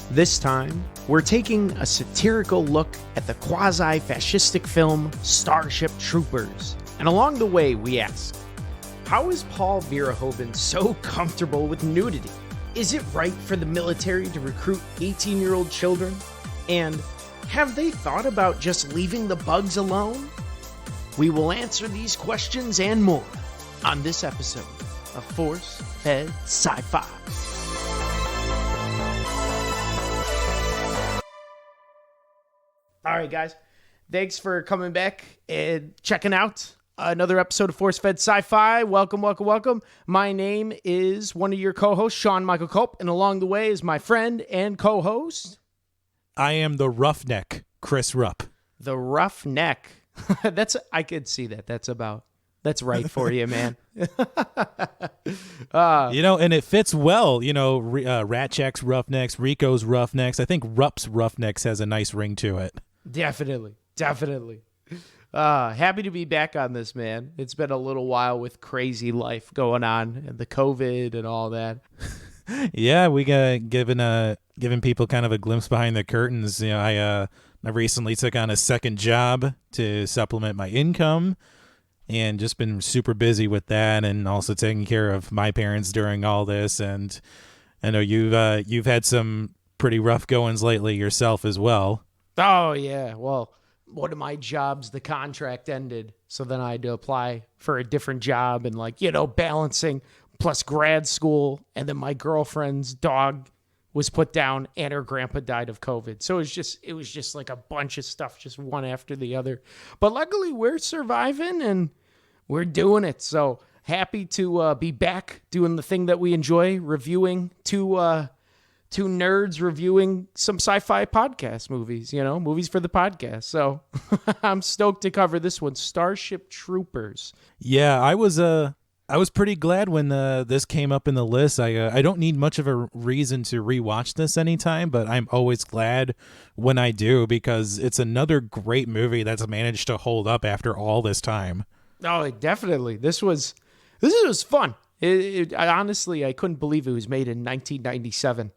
This time, we're taking a satirical look at the quasi-fascistic film Starship Troopers. And along the way, we ask, how is Paul Verhoeven so comfortable with nudity? Is it right for the military to recruit 18-year-old children? And have they thought about just leaving the bugs alone? We will answer these questions and more on this episode of Force Fed Sci-Fi. All right, guys. Thanks for coming back and checking out another episode of Force Fed Sci-Fi. Welcome, welcome, welcome. My name is one of your co-hosts, Sean Michael Culp, and along the way is my friend and co-host. I am the roughneck, Chris Rupp. The roughneck. I could see that. That's right for you, man. And it fits well. Rat Check's Roughnecks, Rico's Roughnecks. I think Rupp's Roughnecks has a nice ring to it. Definitely. Happy to be back on this, man. It's been a little while with crazy life going on and the COVID and all that. Yeah, we got giving people kind of a glimpse behind the curtains. I recently took on a second job to supplement my income, and just been super busy with that, and also taking care of my parents during all this. And I know you've had some pretty rough goings lately yourself as well. Oh yeah, well, one of my jobs, the contract ended, so then I had to apply for a different job, and balancing plus grad school, and then my girlfriend's dog was put down, and her grandpa died of COVID. So it was just like a bunch of stuff, just one after the other. But luckily, we're surviving and we're doing it. So happy to be back doing the thing that we enjoy, reviewing two nerds reviewing some sci-fi podcast movies. Movies for the podcast. So I'm stoked to cover this one, Starship Troopers. Yeah, I was pretty glad when this came up in the list. I don't need much of a reason to rewatch this anytime, but I'm always glad when I do, because it's another great movie that's managed to hold up after all this time. Oh, definitely. This was fun. Honestly, I couldn't believe it was made in 1997.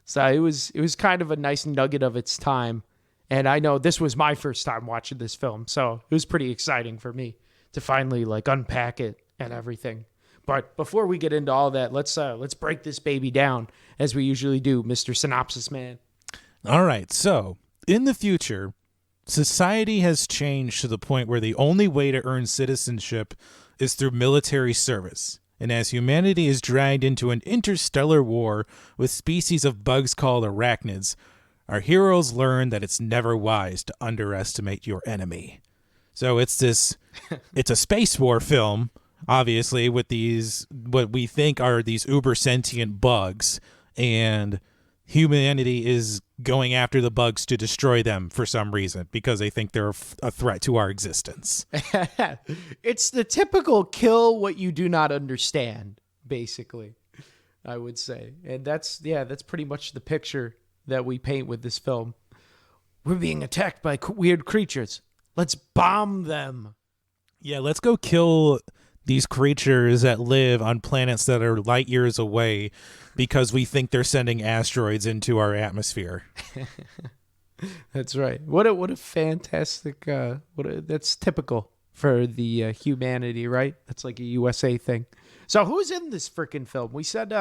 So it was kind of a nice nugget of its time. And I know this was my first time watching this film, so it was pretty exciting for me to finally unpack it and everything. But before we get into all that, let's break this baby down as we usually do, Mr. Synopsis Man. All right. So, in the future, society has changed to the point where the only way to earn citizenship is through military service. And as humanity is dragged into an interstellar war with species of bugs called arachnids, our heroes learn that it's never wise to underestimate your enemy. So it's a space war film, obviously, with these, what we think are these uber sentient bugs, and humanity is going after the bugs to destroy them for some reason, because they think they're a threat to our existence. It's the typical kill what you do not understand, basically, I would say. And that's pretty much the picture that we paint with this film. We're being attacked by weird creatures. Let's bomb them. Yeah, let's go kill these creatures that live on planets that are light years away because we think they're sending asteroids into our atmosphere. That's right. What a fantastic, that's typical for the humanity, right? That's like a USA thing. So who's in this freaking film? We said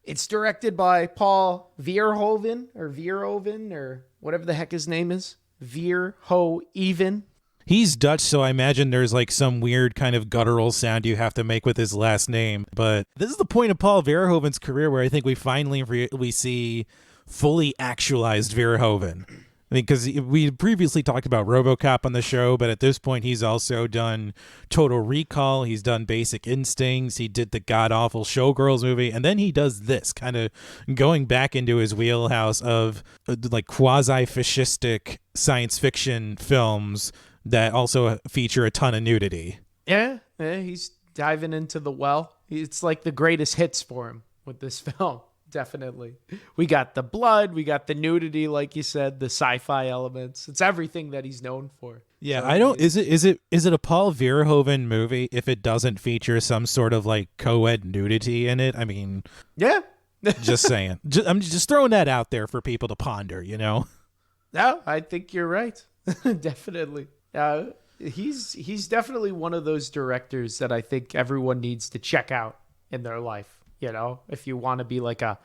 it's directed by Paul Verhoeven or whatever the heck his name is. Verhoeven. He's Dutch, so I imagine there's some weird kind of guttural sound you have to make with his last name. But this is the point of Paul Verhoeven's career where I think we finally we see fully actualized Verhoeven. I mean, because we previously talked about RoboCop on the show, but at this point he's also done Total Recall. He's done Basic Instincts. He did the god-awful Showgirls movie. And then he does this, kind of going back into his wheelhouse of quasi-fascistic science fiction films that also feature a ton of nudity. Yeah, he's diving into the well. It's like the greatest hits for him with this film, definitely. We got the blood, we got the nudity, like you said, the sci-fi elements. It's everything that he's known for. Yeah, so, is it a Paul Verhoeven movie if it doesn't feature some sort of co-ed nudity in it? I mean, yeah, Just saying. I'm just throwing that out there for people to ponder, you know? No, I think you're right. Definitely. He's definitely one of those directors that I think everyone needs to check out in their life. You know, if you want to be like a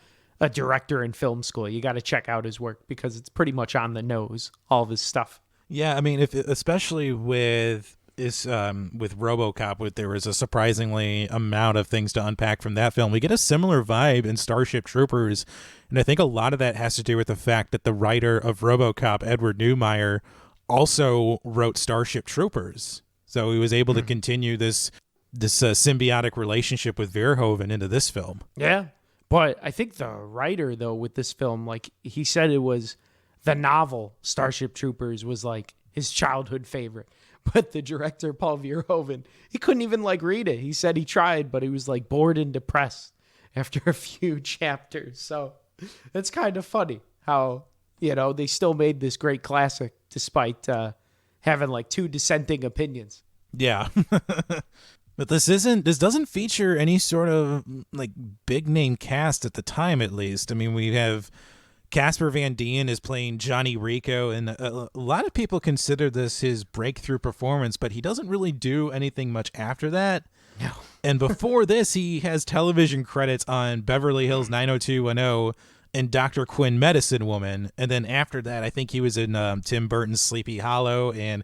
director in film school, you got to check out his work because it's pretty much on the nose, all of his stuff. Yeah, I mean, especially with RoboCop, there was a surprisingly amount of things to unpack from that film. We get a similar vibe in Starship Troopers, and I think a lot of that has to do with the fact that the writer of RoboCop, Edward Neumeier, also wrote Starship Troopers, so he was able to continue this symbiotic relationship with Verhoeven into this film. Yeah, but I think the writer though with this film, like he said, it was the novel Starship Troopers was like his childhood favorite. But the director, Paul Verhoeven, he couldn't even like read it. He said he tried, but he was like bored and depressed after a few chapters. So it's kind of funny how, you know, they still made this great classic despite having like two dissenting opinions. Yeah. But this doesn't feature any sort of like big name cast at the time, at least. I mean, we have Casper Van Dien is playing Johnny Rico, and a lot of people consider this his breakthrough performance, but he doesn't really do anything much after that. No. And before this, he has television credits on Beverly Hills 90210 and Dr. Quinn Medicine Woman. And then after that, I think he was in Tim Burton's Sleepy Hollow, and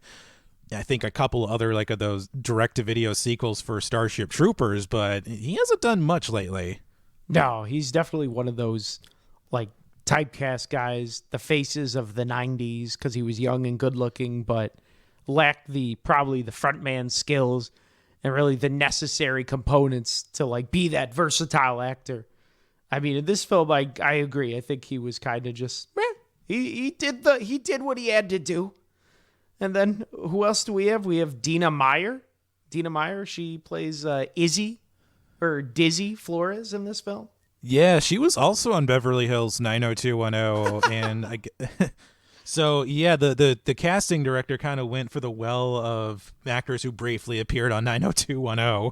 I think a couple other like of those direct-to-video sequels for Starship Troopers, but he hasn't done much lately. No, he's definitely one of those like typecast guys, the faces of the 90s because he was young and good looking, but lacked probably the frontman skills and really the necessary components to like be that versatile actor. I mean, in this film, I agree. I think he was kind of just he did what he had to do. And then who else do we have? We have Dina Meyer. Dina Meyer, she plays Izzy or Dizzy Flores in this film. Yeah, she was also on Beverly Hills 90210, and so yeah, the casting director kind of went for the well of actors who briefly appeared on 90210.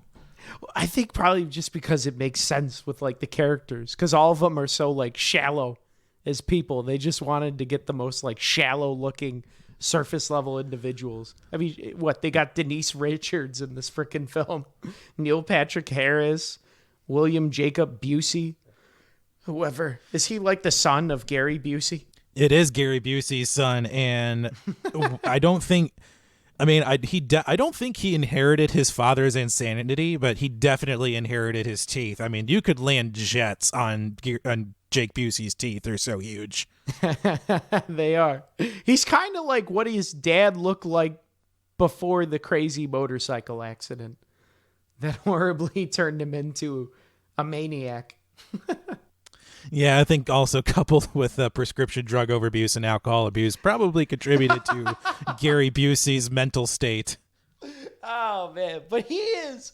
I think probably just because it makes sense with like the characters, because all of them are so like shallow as people. They just wanted to get the most like shallow looking surface level individuals. I mean, what they got Denise Richards in this freaking film, Neil Patrick Harris, William Jacob Busey. Whoever. Is he like the son of Gary Busey? It is Gary Busey's son, and I don't think he inherited his father's insanity, but he definitely inherited his teeth. I mean, you could land jets on Jake Busey's teeth. They're so huge. They are. He's kind of like what his dad looked like before the crazy motorcycle accident that horribly turned him into a maniac. Yeah, I think also coupled with prescription drug overuse and alcohol abuse probably contributed to Gary Busey's mental state. Oh, man. But he is.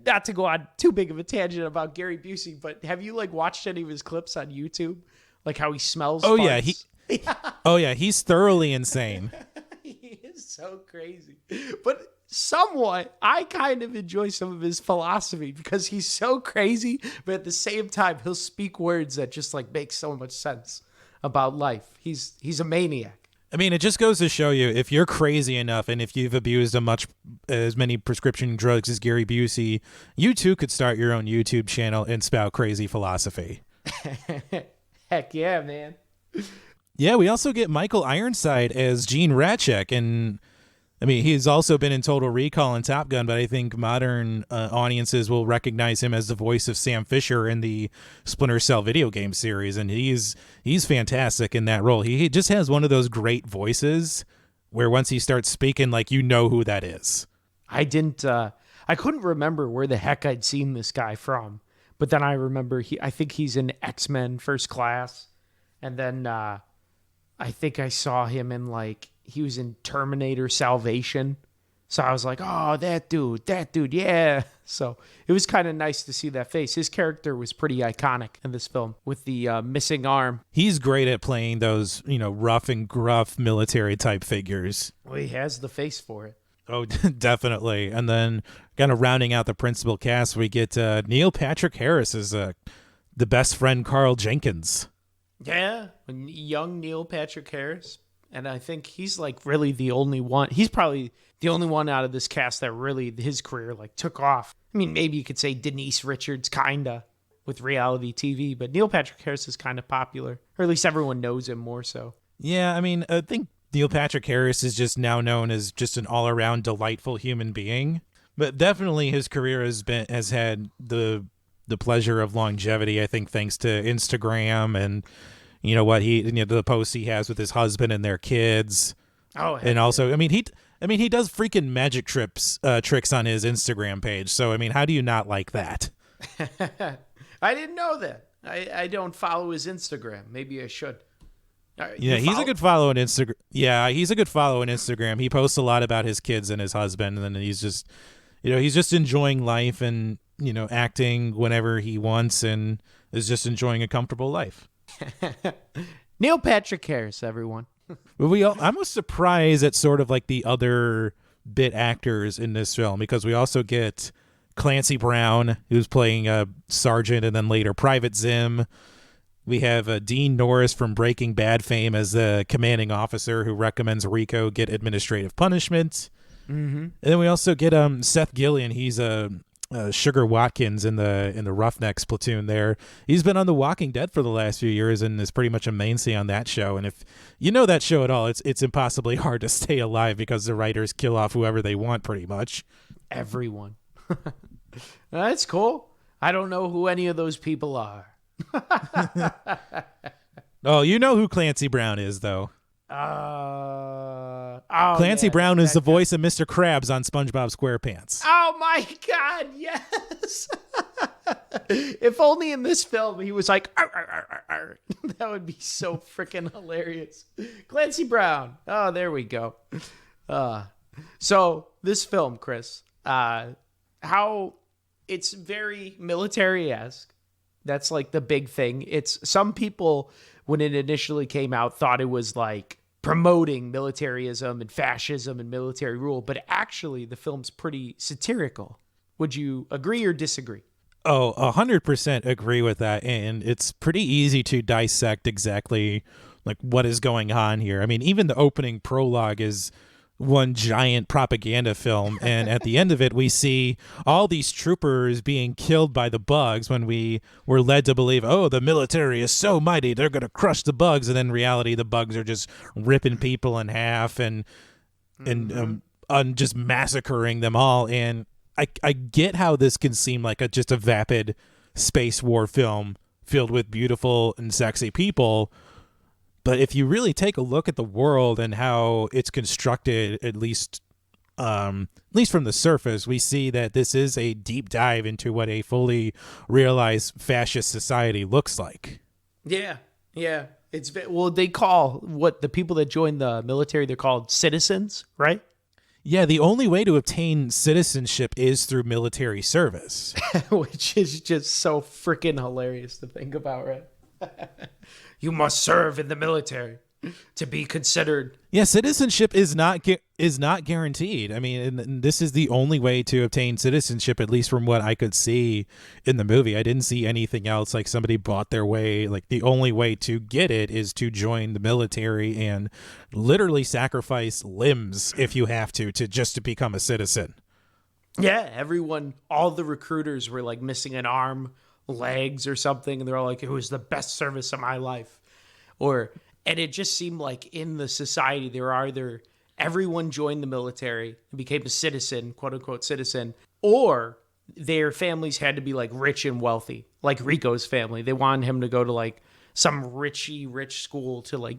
Not to go on too big of a tangent about Gary Busey, but have you like watched any of his clips on YouTube? Like how he smells Oh, farts? Yeah. He's thoroughly insane. He is so crazy. But somewhat, I kind of enjoy some of his philosophy because he's so crazy, but at the same time, he'll speak words that just like make so much sense about life. He's a maniac. I mean, it just goes to show you, if you're crazy enough and if you've abused as many prescription drugs as Gary Busey, you too could start your own YouTube channel and spout crazy philosophy. Heck yeah, man. Yeah, we also get Michael Ironside as Gene Ratchek, and I mean, he's also been in Total Recall and Top Gun, but I think modern audiences will recognize him as the voice of Sam Fisher in the Splinter Cell video game series, and he's fantastic in that role. He just has one of those great voices where once he starts speaking, like, you know who that is. I couldn't remember where the heck I'd seen this guy from, but then I remember I think he's in X-Men First Class, and then I think I saw him in like, he was in Terminator Salvation. So I was like, oh, that dude, yeah. So it was kind of nice to see that face. His character was pretty iconic in this film with the missing arm. He's great at playing those, rough and gruff military type figures. Well, he has the face for it. Oh, definitely. And then kind of rounding out the principal cast, we get Neil Patrick Harris as the best friend Carl Jenkins. Yeah, young Neil Patrick Harris. And I think he's like really the only one. He's probably the only one out of this cast that really his career like took off. I mean, maybe you could say Denise Richards, kinda, with reality TV, but Neil Patrick Harris is kind of popular, or at least everyone knows him more so. Yeah, I mean, I think Neil Patrick Harris is just now known as just an all-around delightful human being. But definitely his career has had the pleasure of longevity, I think, thanks to Instagram and the posts he has with his husband and their kids. Oh, and also, yeah. I mean he does freaking magic tricks on his Instagram page. So I mean, how do you not like that? I didn't know that. I don't follow his Instagram. Maybe I should. Yeah, he's a good follow on Instagram. Yeah, he's a good follow on Instagram. He posts a lot about his kids and his husband, and then he's just, he's just enjoying life and, acting whenever he wants and is just enjoying a comfortable life. Neil Patrick Harris, everyone. But I'm surprised at sort of like the other bit actors in this film, because we also get Clancy Brown, who's playing a sergeant and then later Private Zim. We have Dean Norris from Breaking Bad fame as the commanding officer who recommends Rico get administrative punishment. Mm-hmm. And then we also get Seth Gillian. He's Sugar Watkins in the Roughnecks platoon there. He's been on The Walking Dead for the last few years and is pretty much a mainstay on that show. And if you know that show at all, it's impossibly hard to stay alive because the writers kill off whoever they want pretty much. Everyone. That's cool. I don't know who any of those people are. Oh, you know who Clancy Brown is, though. Clancy Brown is the voice of Mr. Krabs on SpongeBob SquarePants. Oh my God, yes! If only in this film he was like, arr, arr, arr, arr. That would be so freaking hilarious. Clancy Brown. Oh, there we go. So this film, Chris, how it's very military-esque. That's like the big thing. It's some people, when it initially came out, thought it was like promoting militarism and fascism and military rule, but actually the film's pretty satirical. Would you agree or disagree? Oh, 100% agree with that. And it's pretty easy to dissect exactly like what is going on here. I mean, even the opening prologue is one giant propaganda film, and at the end of it we see all these troopers being killed by the bugs when we were led to believe, oh, the military is so mighty, they're going to crush the bugs, and in reality the bugs are just ripping people in half and just massacring them all. And I get how this can seem like just a vapid space war film filled with beautiful and sexy people. But if you really take a look at the world and how it's constructed, at least from the surface, we see that this is a deep dive into what a fully realized fascist society looks like. Yeah. They call what the people that join the military, they're called citizens, right? Yeah, the only way to obtain citizenship is through military service. Which is just so freaking hilarious to think about, right? You must serve in the military to be considered. Yeah, citizenship is not guaranteed. I mean, and this is the only way to obtain citizenship, at least from what I could see in the movie. I didn't see anything else like somebody bought their way. Like the only way to get it is to join the military and literally sacrifice limbs if you have to just to become a citizen. Yeah, everyone, all the recruiters were like missing an arm, legs or something, and they're all like, it was the best service of my life. And it just seemed like in the society there are either everyone joined the military and became a citizen, quote unquote citizen, or their families had to be like rich and wealthy, like Rico's family. They wanted him to go to like some rich school to like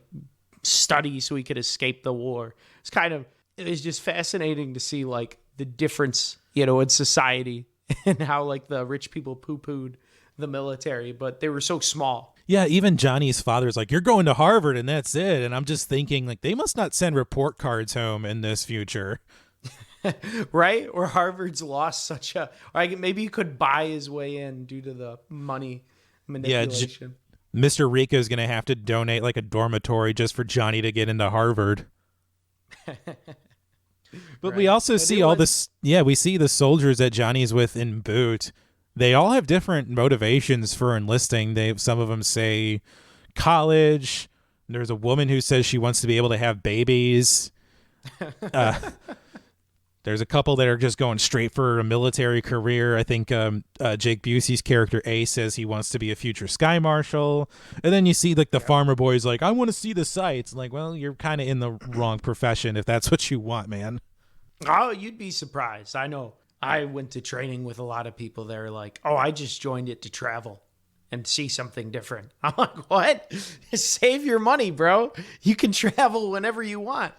study so he could escape the war. It was just fascinating to see like the difference, in society and how like the rich people poo-pooed the military, but they were so small. Yeah, even Johnny's father's like, you're going to Harvard and that's it. And I'm just thinking like they must not send report cards home in this future. Right? Or Harvard's lost maybe he could buy his way in due to the money manipulation. Yeah, Mr. Rico is going to have to donate like a dormitory just for Johnny to get into Harvard. But right. We also see all this. Yeah, we see the soldiers that Johnny's with in boot. they all have different motivations for enlisting. Some of them say college. There's a woman who says she wants to be able to have babies. There's a couple that are just going straight for a military career. I think Jake Busey's character A says he wants to be a future sky marshal. And then you see like the farmer boy's like, I want to see the sights. Like, well, you're kind of in the wrong profession if that's what you want, man. Oh, you'd be surprised. I know. I went to training with a lot of people that are like, oh, I just joined it to travel and see something different. I'm like, what? Save your money, bro. You can travel whenever you want.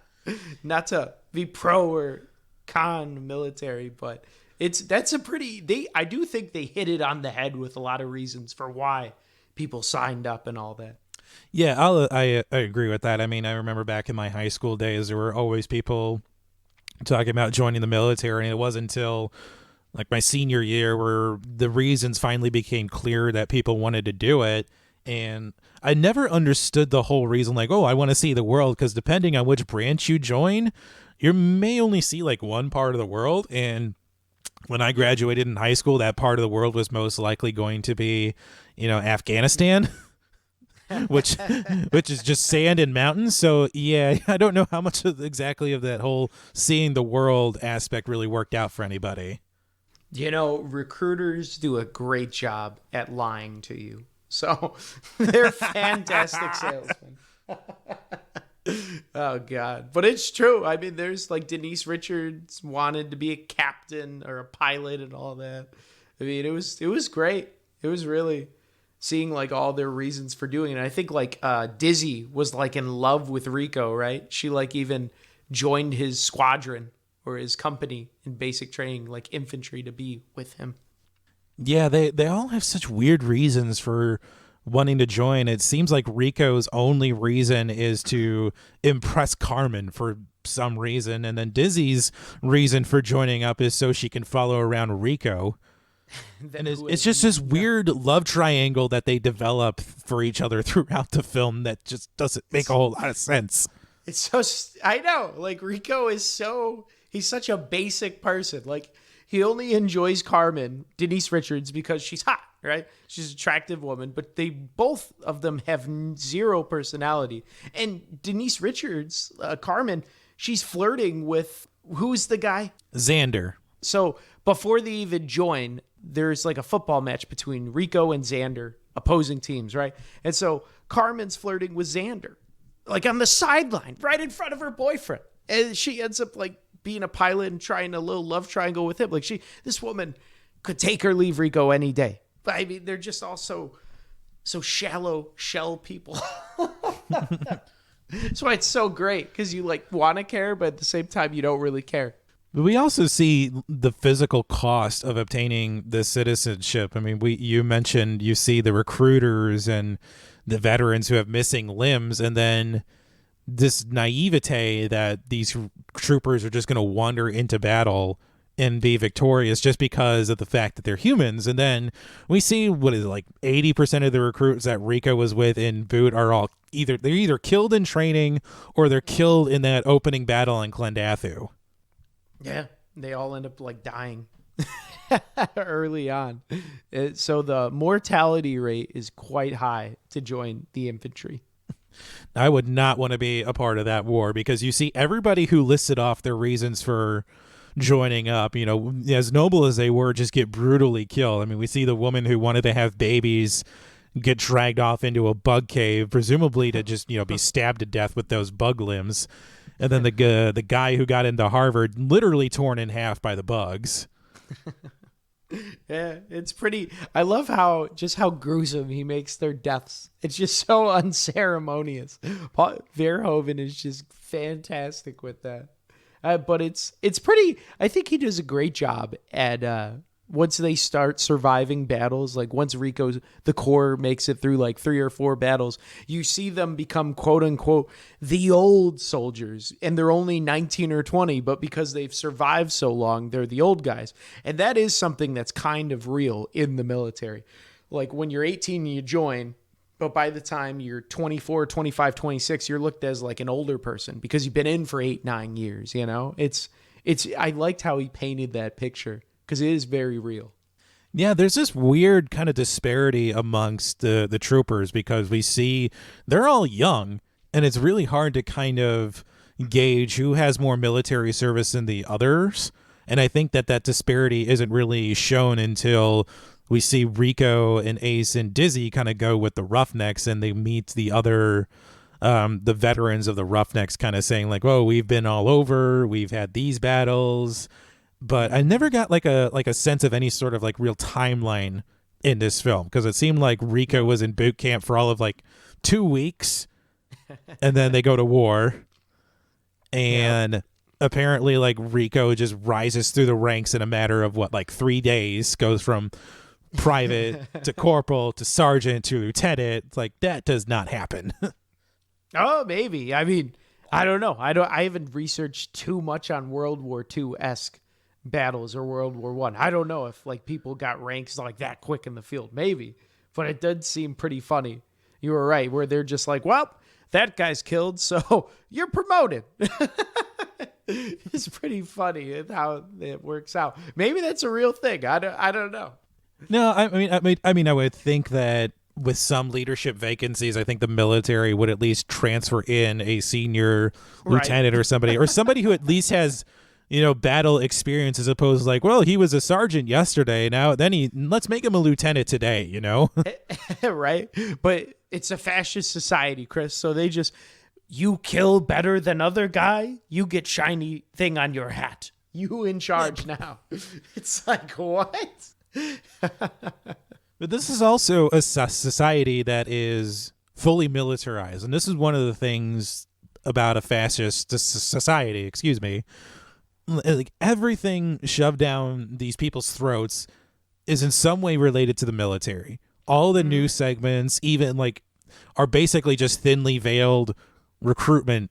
Not to be pro or con military, but I do think they hit it on the head with a lot of reasons for why people signed up and all that. Yeah, I agree with that. I mean, I remember back in my high school days, there were always people talking about joining the military, and it wasn't until like my senior year where the reasons finally became clear that people wanted to do it. And I never understood the whole reason, like, oh, I want to see the world, because depending on which branch you join, you may only see like one part of the world. And when I graduated in high school, that part of the world was most likely going to be, Afghanistan, which is just sand and mountains. So yeah, I don't know how much exactly of that whole seeing the world aspect really worked out for anybody. Recruiters do a great job at lying to you. So they're fantastic salesmen. Oh God. But it's true. I mean, there's like Denise Richards wanted to be a captain or a pilot and all that. I mean, it was great. It was really seeing like all their reasons for doing it. And I think like Dizzy was like in love with Rico, right? She like even joined his squadron or his company in basic training, like infantry, to be with him. Yeah, they all have such weird reasons for wanting to join. It seems like Rico's only reason is to impress Carmen for some reason, and then Dizzy's reason for joining up is so she can follow around Rico. And it's just this weird love triangle that they develop for each other throughout the film that just doesn't make a whole lot of sense. It's so, I know, like Rico he's such a basic person. Like he only enjoys Carmen, Denise Richards, because she's hot, right? She's an attractive woman, but both of them have zero personality. And Denise Richards, Carmen, she's flirting with, who's the guy? Xander. So before they even join, there's like a football match between Rico and Xander, opposing teams, right? And so Carmen's flirting with Xander, like on the sideline, right in front of her boyfriend. And she ends up like being a pilot and trying a little love triangle with him. Like this woman could take or leave Rico any day. But I mean, they're just all so shallow shell people. That's why it's so great, because you like want to care, but at the same time, you don't really care. But we also see the physical cost of obtaining the citizenship. I mean, you mentioned you see the recruiters and the veterans who have missing limbs, and then this naivete that these troopers are just going to wander into battle and be victorious just because of the fact that they're humans. And then we see, what is it, like 80% of the recruits that Rico was with in Boot are all either killed in training or they're killed in that opening battle in Clendathu. Yeah, they all end up like dying early on. So the mortality rate is quite high to join the infantry. I would not want to be a part of that war, because you see everybody who listed off their reasons for joining up, as noble as they were, just get brutally killed. I mean, we see the woman who wanted to have babies get dragged off into a bug cave, presumably to just, be stabbed to death with those bug limbs. And then the guy who got into Harvard literally torn in half by the bugs. Yeah, it's pretty. I love how gruesome he makes their deaths. It's just so unceremonious. Verhoeven is just fantastic with that. But it's pretty. I think he does a great job at once they start surviving battles. Like once the Corps makes it through like 3 or 4 battles, you see them become quote unquote the old soldiers, and they're only 19 or 20, but because they've survived so long, they're the old guys. And that is something that's kind of real in the military. Like when you're 18, you join, but by the time you're 24, 25, 26, you're looked as like an older person because you've been in for 8-9 years. I liked how he painted that picture, because it is very real. Yeah, there's this weird kind of disparity amongst the troopers because we see they're all young, and it's really hard to kind of gauge who has more military service than the others. And I think that disparity isn't really shown until we see Rico and Ace and Dizzy kind of go with the Roughnecks, and they meet the other the veterans of the Roughnecks, kind of saying like, "Whoa, we've been all over, we've had these battles." But I never got like a sense of any sort of like real timeline in this film, because it seemed like Rico was in boot camp for all of like 2 weeks, and then they go to war, and apparently like Rico just rises through the ranks in a matter of what, like 3 days, goes from private to corporal to sergeant to lieutenant. Like, that does not happen. Oh, maybe. I mean, I don't know. I haven't researched too much on World War II-esque battles or World War One. I don't know if like people got ranks like that quick in the field. Maybe. But it did seem pretty funny. You were right, where they're just like, well, that guy's killed, so you're promoted. It's pretty funny how it works out. Maybe that's a real thing. I don't know. No, I mean, I would think that with some leadership vacancies, I think the military would at least transfer in a senior lieutenant or somebody who at least has, battle experience, as opposed to like, well, he was a sergeant yesterday. Let's make him a lieutenant today, Right. But it's a fascist society, Chris. So you kill better than other guy, you get shiny thing on your hat. You in charge now. It's like, what? But this is also a society that is fully militarized. And this is one of the things about a fascist society, excuse me. Like, everything shoved down these people's throats is in some way related to the military. All the news segments, even like, are basically just thinly veiled recruitment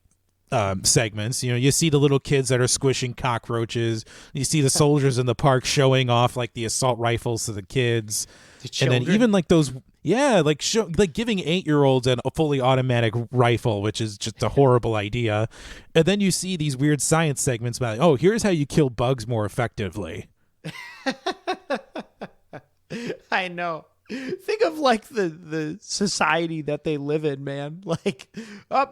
segments. You see the little kids that are squishing cockroaches. You see the soldiers in the park showing off like the assault rifles to the kids. And then even like those, like giving 8-year-olds a fully automatic rifle, which is just a horrible idea. And then you see these weird science segments about, oh, here's how you kill bugs more effectively. I know. Think of like the society that they live in, man. Like,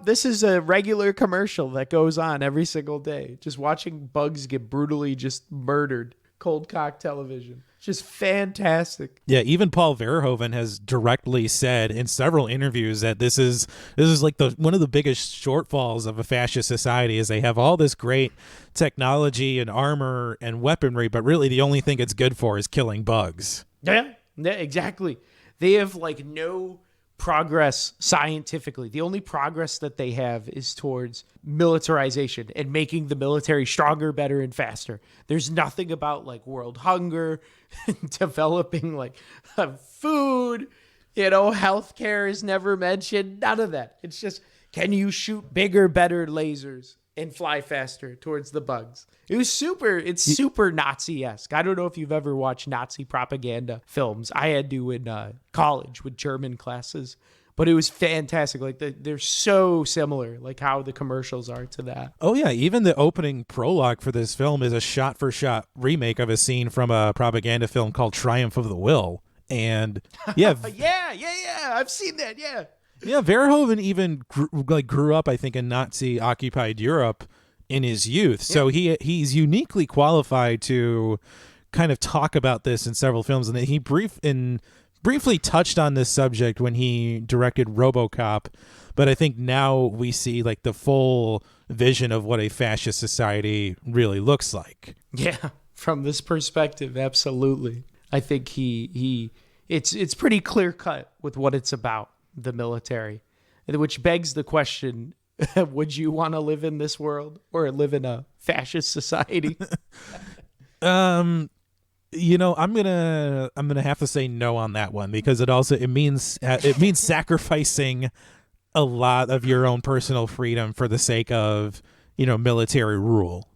this is a regular commercial that goes on every single day. Just watching bugs get brutally just murdered. Cold cock television. Just fantastic. Yeah, even Paul Verhoeven has directly said in several interviews that this is like one of the biggest shortfalls of a fascist society is they have all this great technology and armor and weaponry, but really the only thing it's good for is killing bugs. Yeah, exactly. They have like no progress scientifically. The only progress that they have is towards militarization and making the military stronger, better, and faster. There's nothing about like world hunger, developing like food, healthcare is never mentioned. None of that. It's just, can you shoot bigger, better lasers and fly faster towards the bugs? It's super Nazi-esque. I don't know if you've ever watched Nazi propaganda films. I had to in college with German classes, but it was fantastic. Like they're so similar, like how the commercials are to that. Oh yeah, even the opening prologue for this film is a shot-for-shot remake of a scene from a propaganda film called Triumph of the Will. And yeah, I've seen that. Yeah. Yeah, Verhoeven even grew up, I think, in Nazi-occupied Europe in his youth. So he's uniquely qualified to kind of talk about this in several films. And he briefly touched on this subject when he directed RoboCop. But I think now we see like the full vision of what a fascist society really looks like. Yeah, from this perspective, absolutely. I think it's pretty clear cut with what it's about. The military, which begs the question, would you want to live in this world or live in a fascist society? I'm gonna have to say no on that one, because it means sacrificing a lot of your own personal freedom for the sake of military rule,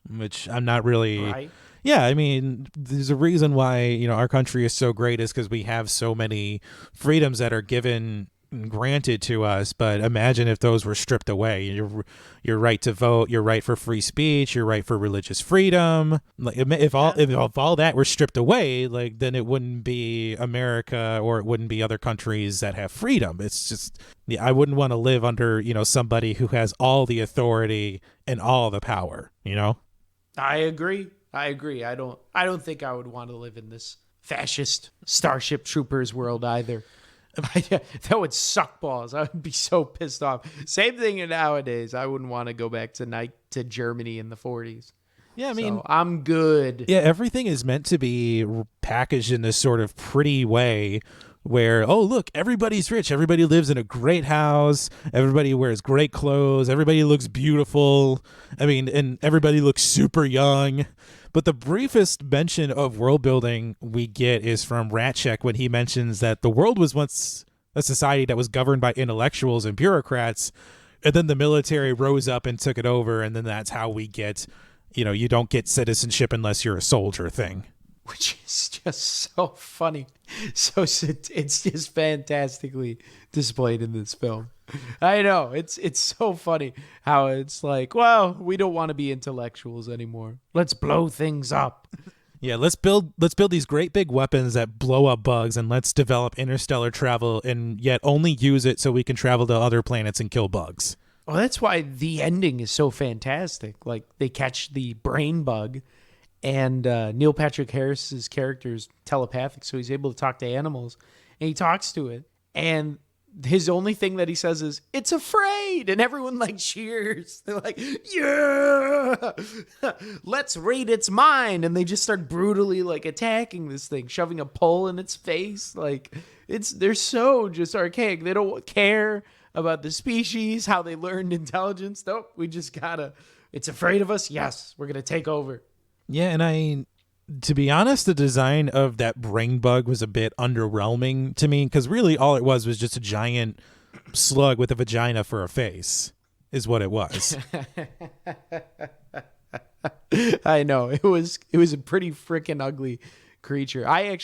which I'm not really right. Yeah, I mean, there's a reason why our country is so great, is because we have so many freedoms that are given granted to us, but imagine if those were stripped away. Your right to vote, your right for free speech, your right for religious freedom. Like if all that were stripped away, like then it wouldn't be America, or it wouldn't be other countries that have freedom. It's just, yeah, I wouldn't want to live under, somebody who has all the authority and all the power, I agree. I don't think I would want to live in this fascist Starship Troopers world either. That would suck balls. I would be so pissed off. Same thing nowadays. I wouldn't want to go back to Germany in the 40s. Yeah, I mean, so I'm good. Yeah, everything is meant to be packaged in this sort of pretty way where, oh, look, everybody's rich. Everybody lives in a great house. Everybody wears great clothes. Everybody looks beautiful. I mean, and everybody looks super young. But the briefest mention of world building we get is from Ratchek when he mentions that the world was once a society that was governed by intellectuals and bureaucrats, and then the military rose up and took it over, and then that's how we get, you don't get citizenship unless you're a soldier thing. Which is just so funny. So it's just fantastically displayed in this film. I know, it's so funny how it's like, well, we don't want to be intellectuals anymore. Let's blow things up. Yeah, let's build these great big weapons that blow up bugs, and let's develop interstellar travel and yet only use it so we can travel to other planets and kill bugs. Well, that's why the ending is so fantastic. Like, they catch the brain bug, and Neil Patrick Harris's character is telepathic, so he's able to talk to animals, and he talks to it, and his only thing that he says is, "It's afraid," and everyone like cheers. They're like, "Yeah, let's raid its mind," and they just start brutally like attacking this thing, shoving a pole in its face. Like, they're so just archaic. They don't care about the species, how they learned intelligence. Nope, we just gotta. It's afraid of us. Yes, we're gonna take over. Yeah, and to be honest, the design of that brain bug was a bit underwhelming to me, because really all it was just a giant slug with a vagina for a face, is what it was. I know, it was a pretty freaking ugly creature. I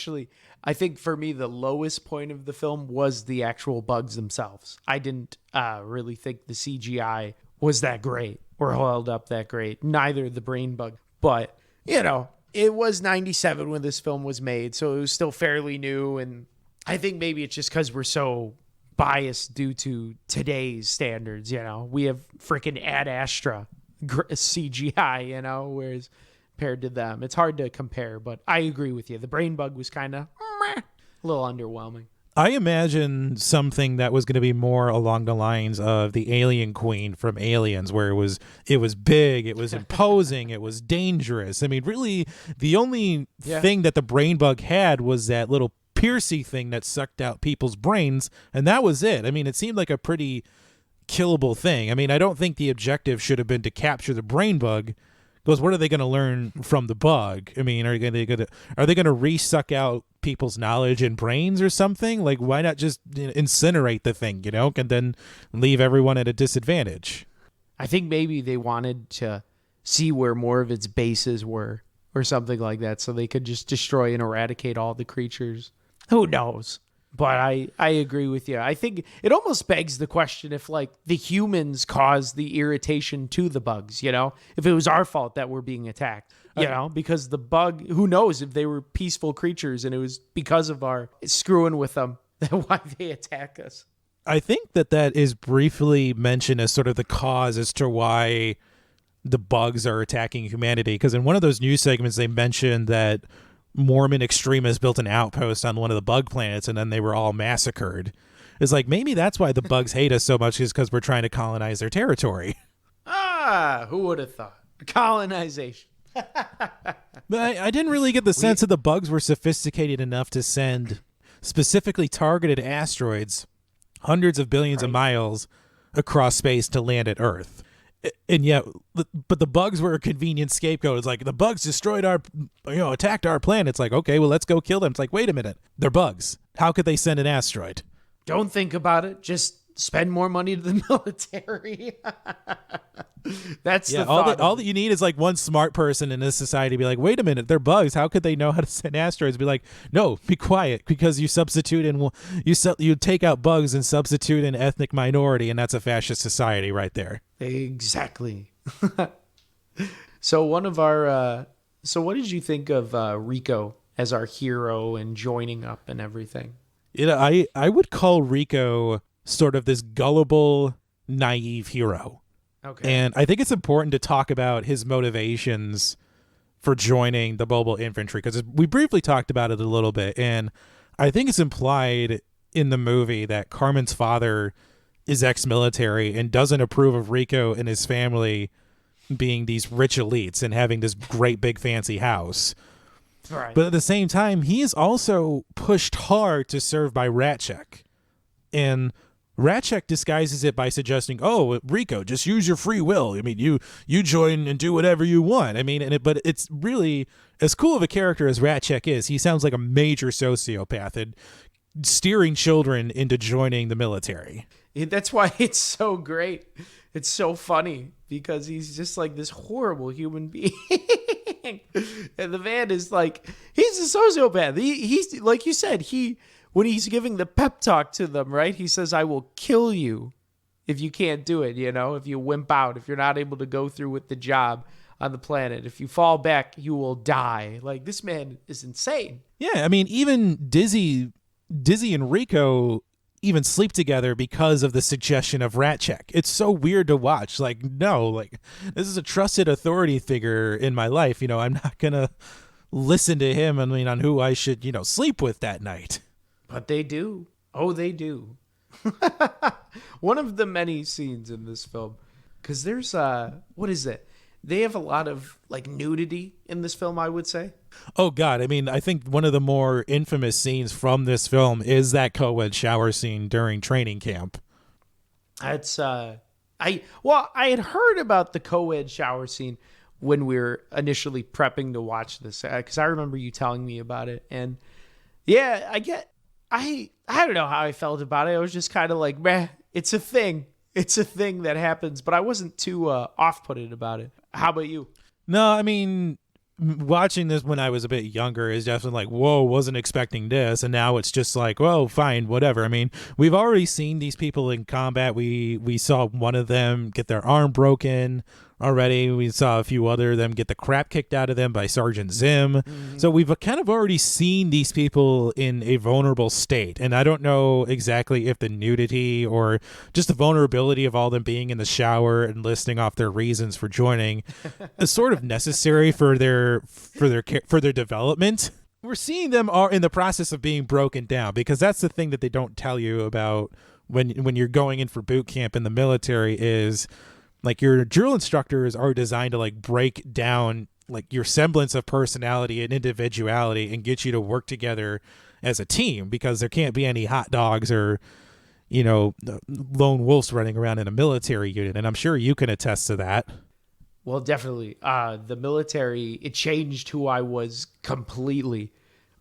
think for me the lowest point of the film was the actual bugs themselves. I didn't really think the CGI was that great or held up that great. Neither the brain bug, but it was 97 when this film was made, so it was still fairly new, and I think maybe it's just because we're so biased due to today's standards, We have freaking Ad Astra CGI, whereas compared to them, it's hard to compare, but I agree with you. The brain bug was kind of a little underwhelming. I imagine something that was going to be more along the lines of the Alien Queen from Aliens, where it was big, it was imposing, it was dangerous. I mean, really, the only thing that the brain bug had was that little piercy thing that sucked out people's brains, and that was it. I mean, it seemed like a pretty killable thing. I mean, I don't think the objective should have been to capture the brain bug, because what are they going to learn from the bug? I mean, are they going to re-suck out people's knowledge and brains or something? Like, why not just incinerate the thing, and then leave everyone at a disadvantage? I think maybe they wanted to see where more of its bases were or something like that, so they could just destroy and eradicate all the creatures. Who knows? But I agree with you. I think it almost begs the question if, like, the humans caused the irritation to the bugs, If it was our fault that we're being attacked, because the bug, who knows if they were peaceful creatures and it was because of our screwing with them that why they attack us. I think that is briefly mentioned as sort of the cause as to why the bugs are attacking humanity. Because in one of those news segments, they mentioned that Mormon extremists built an outpost on one of the bug planets, and then they were all massacred. It's like, maybe that's why the bugs hate us so much, is because we're trying to colonize their territory. Who would have thought? Colonization. But I didn't really get the sense that the bugs were sophisticated enough to send specifically targeted asteroids hundreds of billions of miles across space to land at Earth. And yet, but the bugs were a convenient scapegoat. It's like, the bugs destroyed attacked our planet. It's like, okay, well, let's go kill them. It's like, wait a minute, they're bugs. How could they send an asteroid? Don't think about it. Just spend more money to the military. That's Yeah, the thought. all that you need is like one smart person in this society to be like, wait a minute, they're bugs. How could they know how to send asteroids? Be like, no, be quiet, because you substitute in you take out bugs and substitute an ethnic minority, and that's a fascist society right there. Exactly. So one of our so what did you think of Rico as our hero and joining up and everything? You know, I would call Rico sort of this gullible, naive hero. Okay. And I think it's important to talk about his motivations for joining the mobile infantry, because we briefly talked about it a little bit. And I think it's implied in the movie that Carmen's father is ex-military and doesn't approve of Rico and his family being these rich elites and having this great big fancy house. Right. But at the same time, he is also pushed hard to serve by Ratchek. And Ratchek disguises it by suggesting, "Oh, Rico, just use your free will. I mean, you join and do whatever you want." I mean, but it's really, as cool of a character as Ratchek is, he sounds like a major sociopath and steering children into joining the military. That's why it's so great. It's so funny because he's just like this horrible human being. And the man is like, he's a sociopath. He's like you said, when he's giving the pep talk to them, right? He says, "I will kill you if you can't do it, if you wimp out, if you're not able to go through with the job on the planet. If you fall back, you will die." Like, this man is insane. Yeah, I mean, even Dizzy and Rico even sleep together because of the suggestion of Ratchek. It's so weird to watch. Like, no, like, this is a trusted authority figure in my life. I'm not going to listen to him, on who I should, sleep with that night. But they do. Oh, they do. One of the many scenes in this film, because there's what is it? They have a lot of like nudity in this film, I would say. Oh God, I mean, I think one of the more infamous scenes from this film is that co-ed shower scene during training camp. It's I had heard about the co-ed shower scene when we were initially prepping to watch this, because I remember you telling me about it, and yeah, I don't know how I felt about it. I was just kind of like, meh, it's a thing. It's a thing that happens, but I wasn't too off-putted about it. How about you? No, I mean, watching this when I was a bit younger is definitely like, whoa, wasn't expecting this. And now it's just like, well, fine, whatever. I mean, we've already seen these people in combat. We saw one of them get their arm broken already. We saw a few other of them get the crap kicked out of them by Sergeant Zim. Mm-hmm. So we've kind of already seen these people in a vulnerable state. And I don't know exactly if the nudity or just the vulnerability of all them being in the shower and listing off their reasons for joining is sort of necessary for their development. We're seeing them are in the process of being broken down, because that's the thing that they don't tell you about when you're going in for boot camp in the military is, like, your drill instructors are designed to like break down like your semblance of personality and individuality and get you to work together as a team, because there can't be any hot dogs or, lone wolves running around in a military unit. And I'm sure you can attest to that. Well, definitely. The military, it changed who I was completely.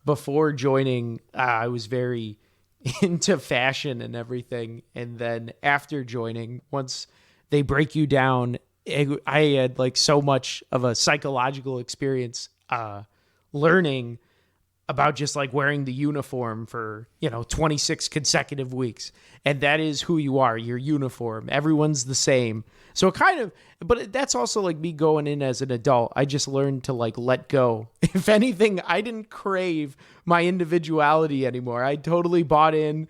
Before joining, I was very into fashion and everything. And then after joining, once they break you down, I had like so much of a psychological experience learning about just like wearing the uniform for 26 consecutive weeks, and that is who you are, your uniform. Everyone's the same. So but that's also like me going in as an adult. I just learned to like let go. If anything, I didn't crave my individuality anymore. I totally bought in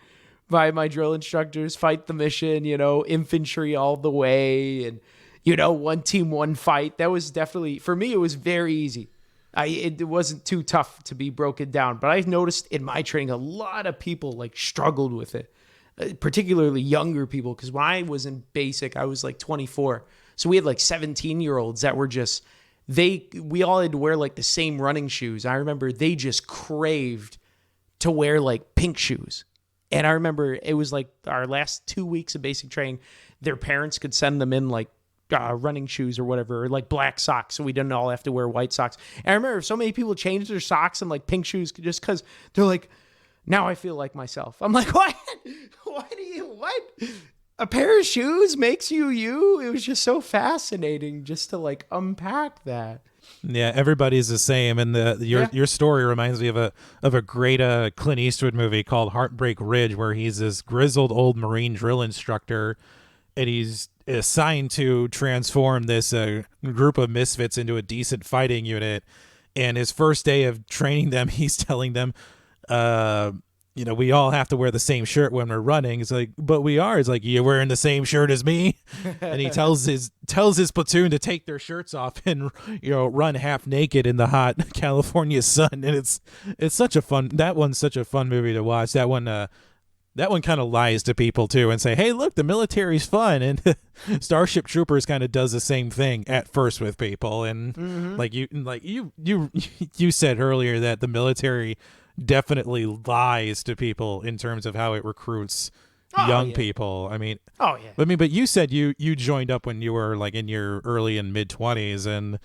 by my drill instructors, fight the mission, infantry all the way. And, one team, one fight. That was definitely, for me, it was very easy. It wasn't too tough to be broken down. But I've noticed in my training, a lot of people like struggled with it, particularly younger people. Because when I was in basic, I was like 24. So we had like 17-year-olds that were just, we all had to wear like the same running shoes. I remember they just craved to wear like pink shoes. And I remember it was like our last 2 weeks of basic training, their parents could send them in like running shoes or whatever, or like black socks, so we didn't all have to wear white socks. And I remember so many people changed their socks and like pink shoes just because they're like, now I feel like myself. I'm like, what? What? a pair of shoes makes you you. It was just so fascinating just to like unpack that. Yeah, everybody's the same, and your story reminds me of a great Clint Eastwood movie called Heartbreak Ridge, where he's this grizzled old Marine drill instructor, and he's assigned to transform this group of misfits into a decent fighting unit. And his first day of training them, he's telling them, we all have to wear the same shirt when we're running. It's like, but we are. It's like, you're wearing the same shirt as me. And he tells his platoon to take their shirts off and, run half naked in the hot California sun. And it's such a fun, that one's such a fun movie to watch. That one kind of lies to people too and say, hey, look, the military's fun. And Starship Troopers kind of does the same thing at first with people. And you said earlier that the military definitely lies to people in terms of how it recruits young people. But you said you joined up when you were like in your early and mid 20s, and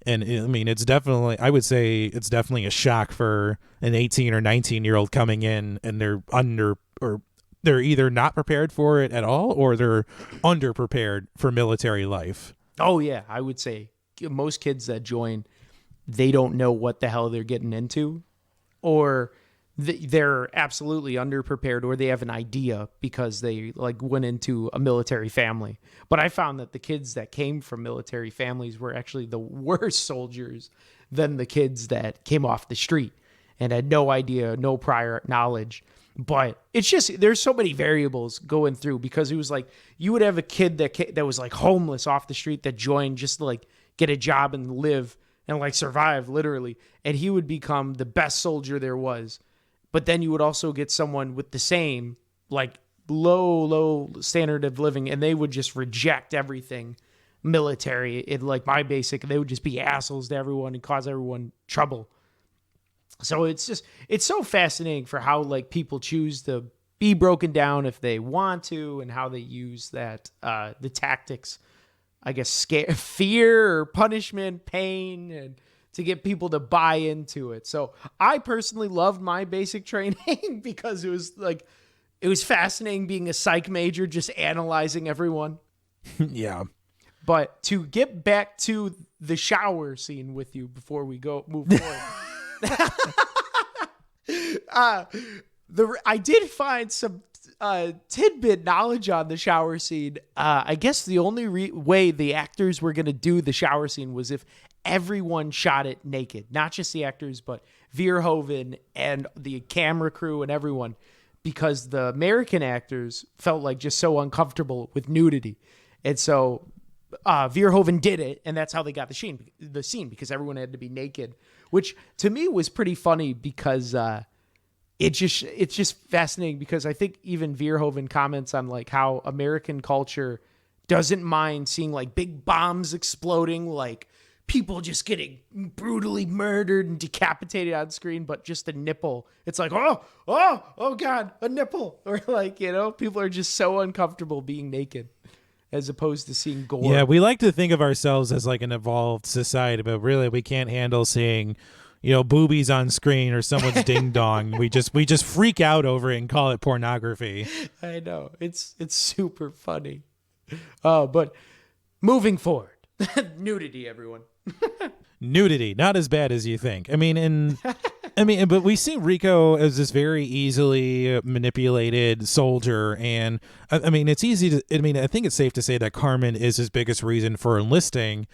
it's definitely, I would say it's definitely a shock for an 18 or 19-year-old coming in, and they're either not prepared for it at all, or they're underprepared for military life. Oh yeah, I would say most kids that join, they don't know what the hell they're getting into, or they're absolutely underprepared, or they have an idea because they like went into a military family. But I found that the kids that came from military families were actually the worst soldiers than the kids that came off the street and had no idea, no prior knowledge. But it's just, there's so many variables going through, because it was like, you would have a kid that was like homeless off the street that joined just to like get a job and live and like survive literally. And he would become the best soldier there was. But then you would also get someone with the same like low standard of living, and they would just reject everything military. It like my basic, they would just be assholes to everyone and cause everyone trouble. So it's so fascinating for how like people choose to be broken down if they want to, and how they use that, the tactics, I guess, scare, fear or punishment, pain, and to get people to buy into it. So I personally loved my basic training because it was fascinating being a psych major, just analyzing everyone. Yeah. But to get back to the shower scene with you before we move forward. I did find some tidbit knowledge on the shower scene. I guess the only way the actors were going to do the shower scene was if everyone shot it naked. Not just the actors, but Verhoeven and the camera crew and everyone, because the American actors felt like just so uncomfortable with nudity. And so Verhoeven did it, and that's how they got the scene, because everyone had to be naked, which to me was pretty funny, because it's just fascinating, because I think even Verhoeven comments on like how American culture doesn't mind seeing like big bombs exploding, like people just getting brutally murdered and decapitated on screen, but just a nipple, it's like, oh God, a nipple. Or like, people are just so uncomfortable being naked as opposed to seeing gore. Yeah, we like to think of ourselves as like an evolved society, but really we can't handle seeing, boobies on screen or someone's ding dong. We just freak out over it and call it pornography. I know. It's super funny. But moving forward, nudity, everyone. Nudity, not as bad as you think. But we see Rico as this very easily manipulated soldier, and it's easy to. I think it's safe to say that Carmen is his biggest reason for enlisting,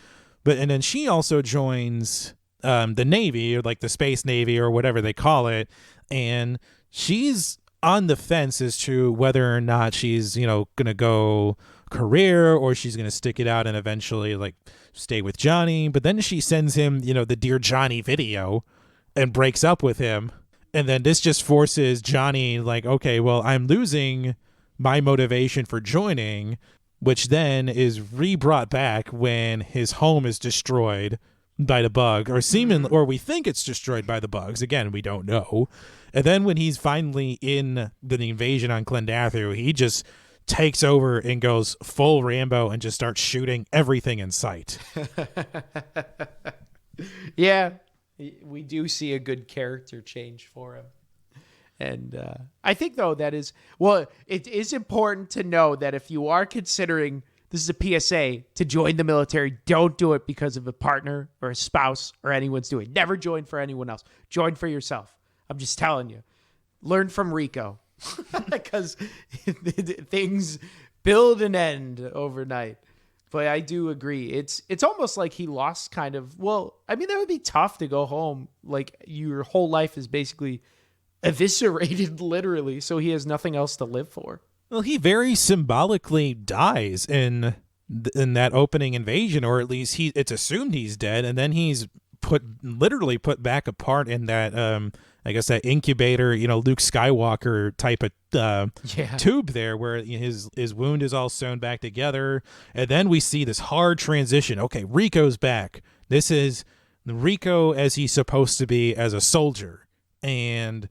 and then she also joins the Navy, or like the Space Navy or whatever they call it, and she's on the fence as to whether or not she's gonna go career, or she's gonna stick it out and eventually like stay with Johnny. But then she sends him the Dear Johnny video and breaks up with him, and then this just forces Johnny like, okay, well, I'm losing my motivation for joining, which then is re-brought back when his home is destroyed by the bug, or we think it's destroyed by the bugs. Again, we don't know. And then when he's finally in the invasion on Clendathu, he just takes over and goes full Rambo and just starts shooting everything in sight. Yeah, we do see a good character change for him. And I think, though, it is important to know that if you are considering, this is a PSA, to join the military, don't do it because of a partner or a spouse or anyone's doing. Never join for anyone else. Join for yourself. I'm just telling you. Learn from Rico because things build and end overnight. But I do agree. It's almost like he lost kind of, well, I mean, that would be tough to go home. Like your whole life is basically eviscerated literally, so he has nothing else to live for. Well, he very symbolically dies in that opening invasion, or at least it's assumed he's dead, and then he's literally put back apart in that I guess that incubator, Luke Skywalker type of tube there, where his wound is all sewn back together, and then we see this hard transition. Okay, Rico's back. This is Rico as he's supposed to be as a soldier, and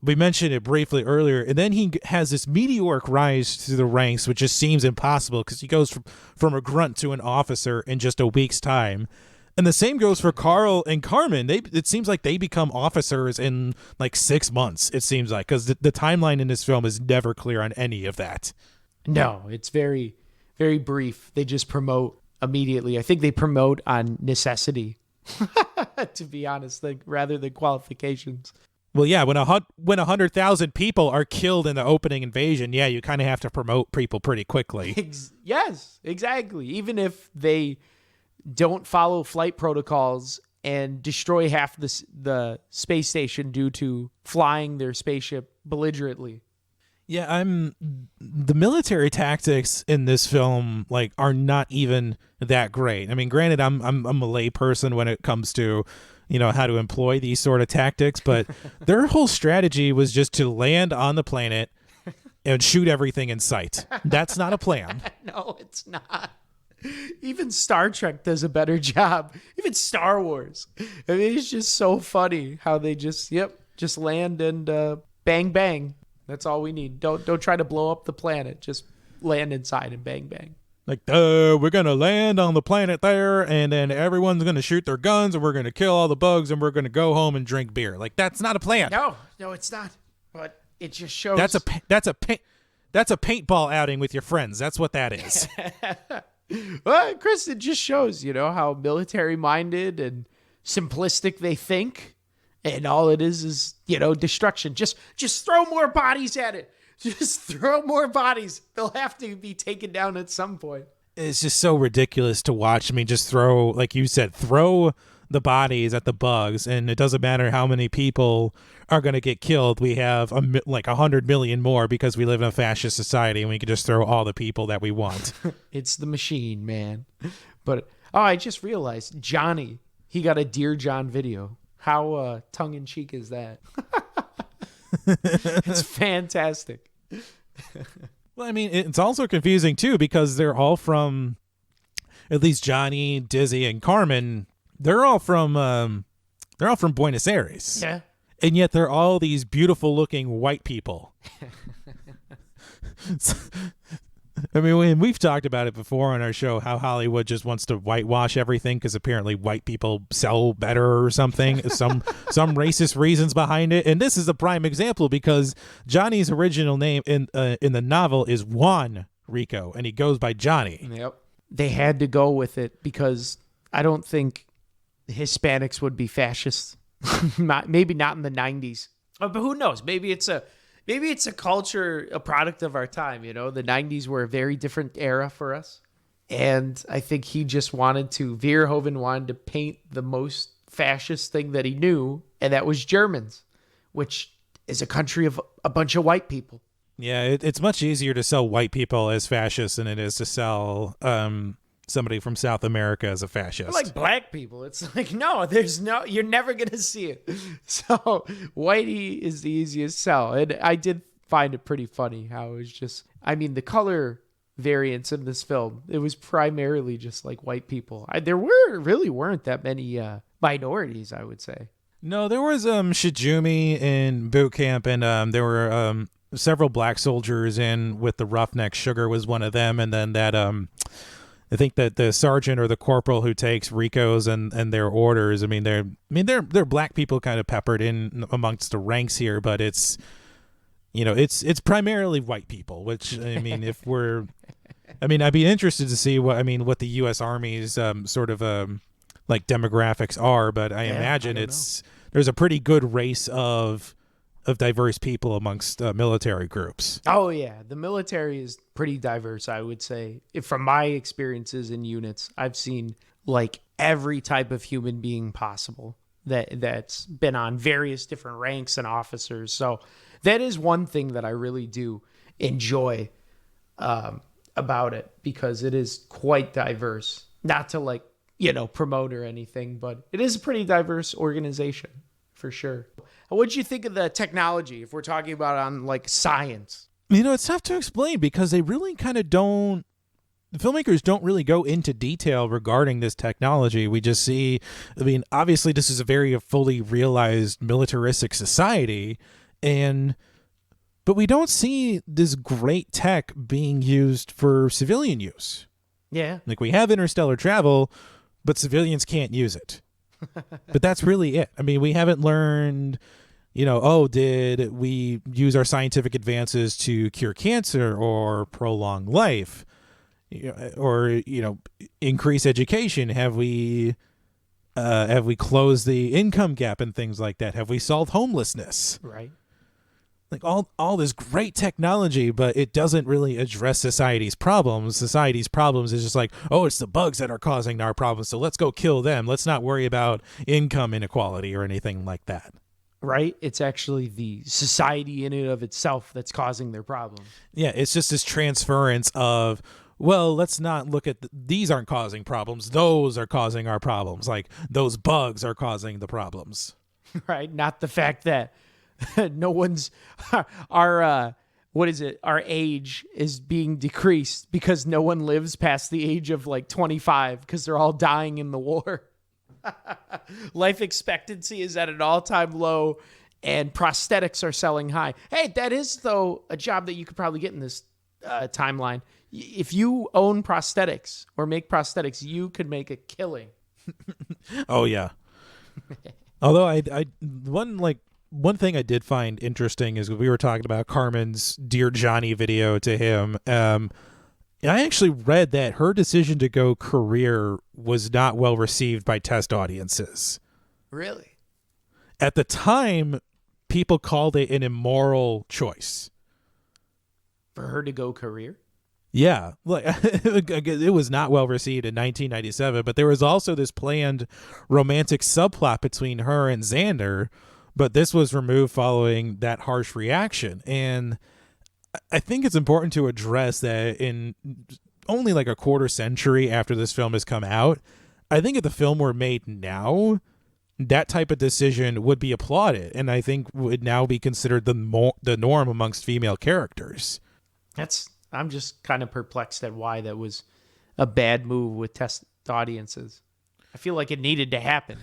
we mentioned it briefly earlier, and then he has this meteoric rise through the ranks, which just seems impossible because he goes from a grunt to an officer in just a week's time. And the same goes for Carl and Carmen. It seems like they become officers in like 6 months, it seems like, because the timeline in this film is never clear on any of that. No, it's very, very brief. They just promote immediately. I think they promote on necessity, to be honest, rather than qualifications. Well, yeah, when 100,000 people are killed in the opening invasion, yeah, you kind of have to promote people pretty quickly. Yes, exactly. Even if they don't follow flight protocols and destroy half the space station due to flying their spaceship belligerently. Yeah, the military tactics in this film are not even that great. I mean, granted, I'm a lay person when it comes to how to employ these sort of tactics, but their whole strategy was just to land on the planet and shoot everything in sight. That's not a plan. No, it's not. Even Star Trek does a better job. Even Star Wars. I mean, it's just so funny how they just land and bang, bang. That's all we need. Don't try to blow up the planet. Just land inside and bang, bang. We're going to land on the planet there, and then everyone's going to shoot their guns, and we're going to kill all the bugs, and we're going to go home and drink beer. That's not a plan. No, it's not. But it just shows. That's a paintball outing with your friends. That's what that is. Well, Chris, it just shows, how military-minded and simplistic they think, and all it is, destruction. Just throw more bodies at it. Just throw more bodies. They'll have to be taken down at some point. It's just so ridiculous to watch. I mean, just throw, like you said, throw the bodies at the bugs, and it doesn't matter how many people are going to get killed. We have 100 million more because we live in a fascist society, and we can just throw all the people that we want. It's the machine, man. But I just realized Johnny, he got a Dear John video. How tongue-in-cheek is that? It's fantastic. Well, I mean, it's also confusing too because they're all from, at least Johnny, Dizzy, and Carmen. They're all from Buenos Aires. Yeah. And yet they're all these beautiful-looking white people. I mean, we've talked about it before on our show, how Hollywood just wants to whitewash everything because apparently white people sell better or something, some racist reasons behind it. And this is a prime example because Johnny's original name in the novel is Juan Rico, and he goes by Johnny. Yep. They had to go with it because I don't think Hispanics would be fascists. Maybe not in the 90s. But who knows? Maybe it's a culture, a product of our time. The 90s were a very different era for us. And I think he just wanted to, Verhoeven wanted to paint the most fascist thing that he knew, and that was Germans, which is a country of a bunch of white people. Yeah, it's much easier to sell white people as fascists than it is to sell somebody from South America as a fascist. Like black people. It's like, no, you're never going to see it. So whitey is the easiest sell. And I did find it pretty funny how it was just, I mean, the color variants in this film, it was primarily just like white people. There really weren't that many minorities, I would say. No, there was Shijumi in boot camp, and there were several black soldiers in with the Roughnecks. Sugar was one of them, and then that I think that the sergeant or the corporal who takes Rico's and their orders, they're black people kind of peppered in amongst the ranks here, but it's primarily white people, which I'd be interested to see what the U.S. Army's sort of like demographics are, but I imagine there's a pretty good race of diverse people amongst military groups. Oh yeah, the military is pretty diverse, I would say. From my experiences in units, I've seen like every type of human being possible that's been on various different ranks and officers. So that is one thing that I really do enjoy about it, because it is quite diverse. Not to promote or anything, but it is a pretty diverse organization for sure. What'd you think of the technology, if we're talking about on like science? It's tough to explain because they really kind of don't. The filmmakers don't really go into detail regarding this technology. We just see, obviously this is a very fully realized militaristic society, but we don't see this great tech being used for civilian use. Yeah. Like, we have interstellar travel, but civilians can't use it. But that's really it. We haven't learned, did we use our scientific advances to cure cancer or prolong life, or increase education? Have we closed the income gap and things like that? Have we solved homelessness? Right. Like all this great technology, but it doesn't really address society's problems. Society's problems is just like, oh, it's the bugs that are causing our problems, so let's go kill them. Let's not worry about income inequality or anything like that. Right? It's actually the society in and of itself that's causing their problems. Yeah, it's just this transference of, well, let's not look at these aren't causing problems. Those are causing our problems. Like, those bugs are causing the problems. Right? Not the fact that no one's our age is being decreased because no one lives past the age of like 25 because they're all dying in the war. Life expectancy is at an all-time low and prosthetics are selling high. Hey, that is though a job that you could probably get in this timeline. If you own prosthetics or make prosthetics, you could make a killing. Oh yeah. Although one thing I did find interesting is we were talking about Carmen's Dear Johnny video to him. I actually read that her decision to go career was not well received by test audiences. Really? At the time, people called it an immoral choice. For her to go career? Yeah. It was not well received in 1997, but there was also this planned romantic subplot between her and Xander, but this was removed following that harsh reaction. And I think it's important to address that in only like a quarter century after this film has come out, I think if the film were made now, that type of decision would be applauded, and I think would now be considered the norm amongst female characters. I'm just kind of perplexed at why that was a bad move with test audiences. I feel like it needed to happen.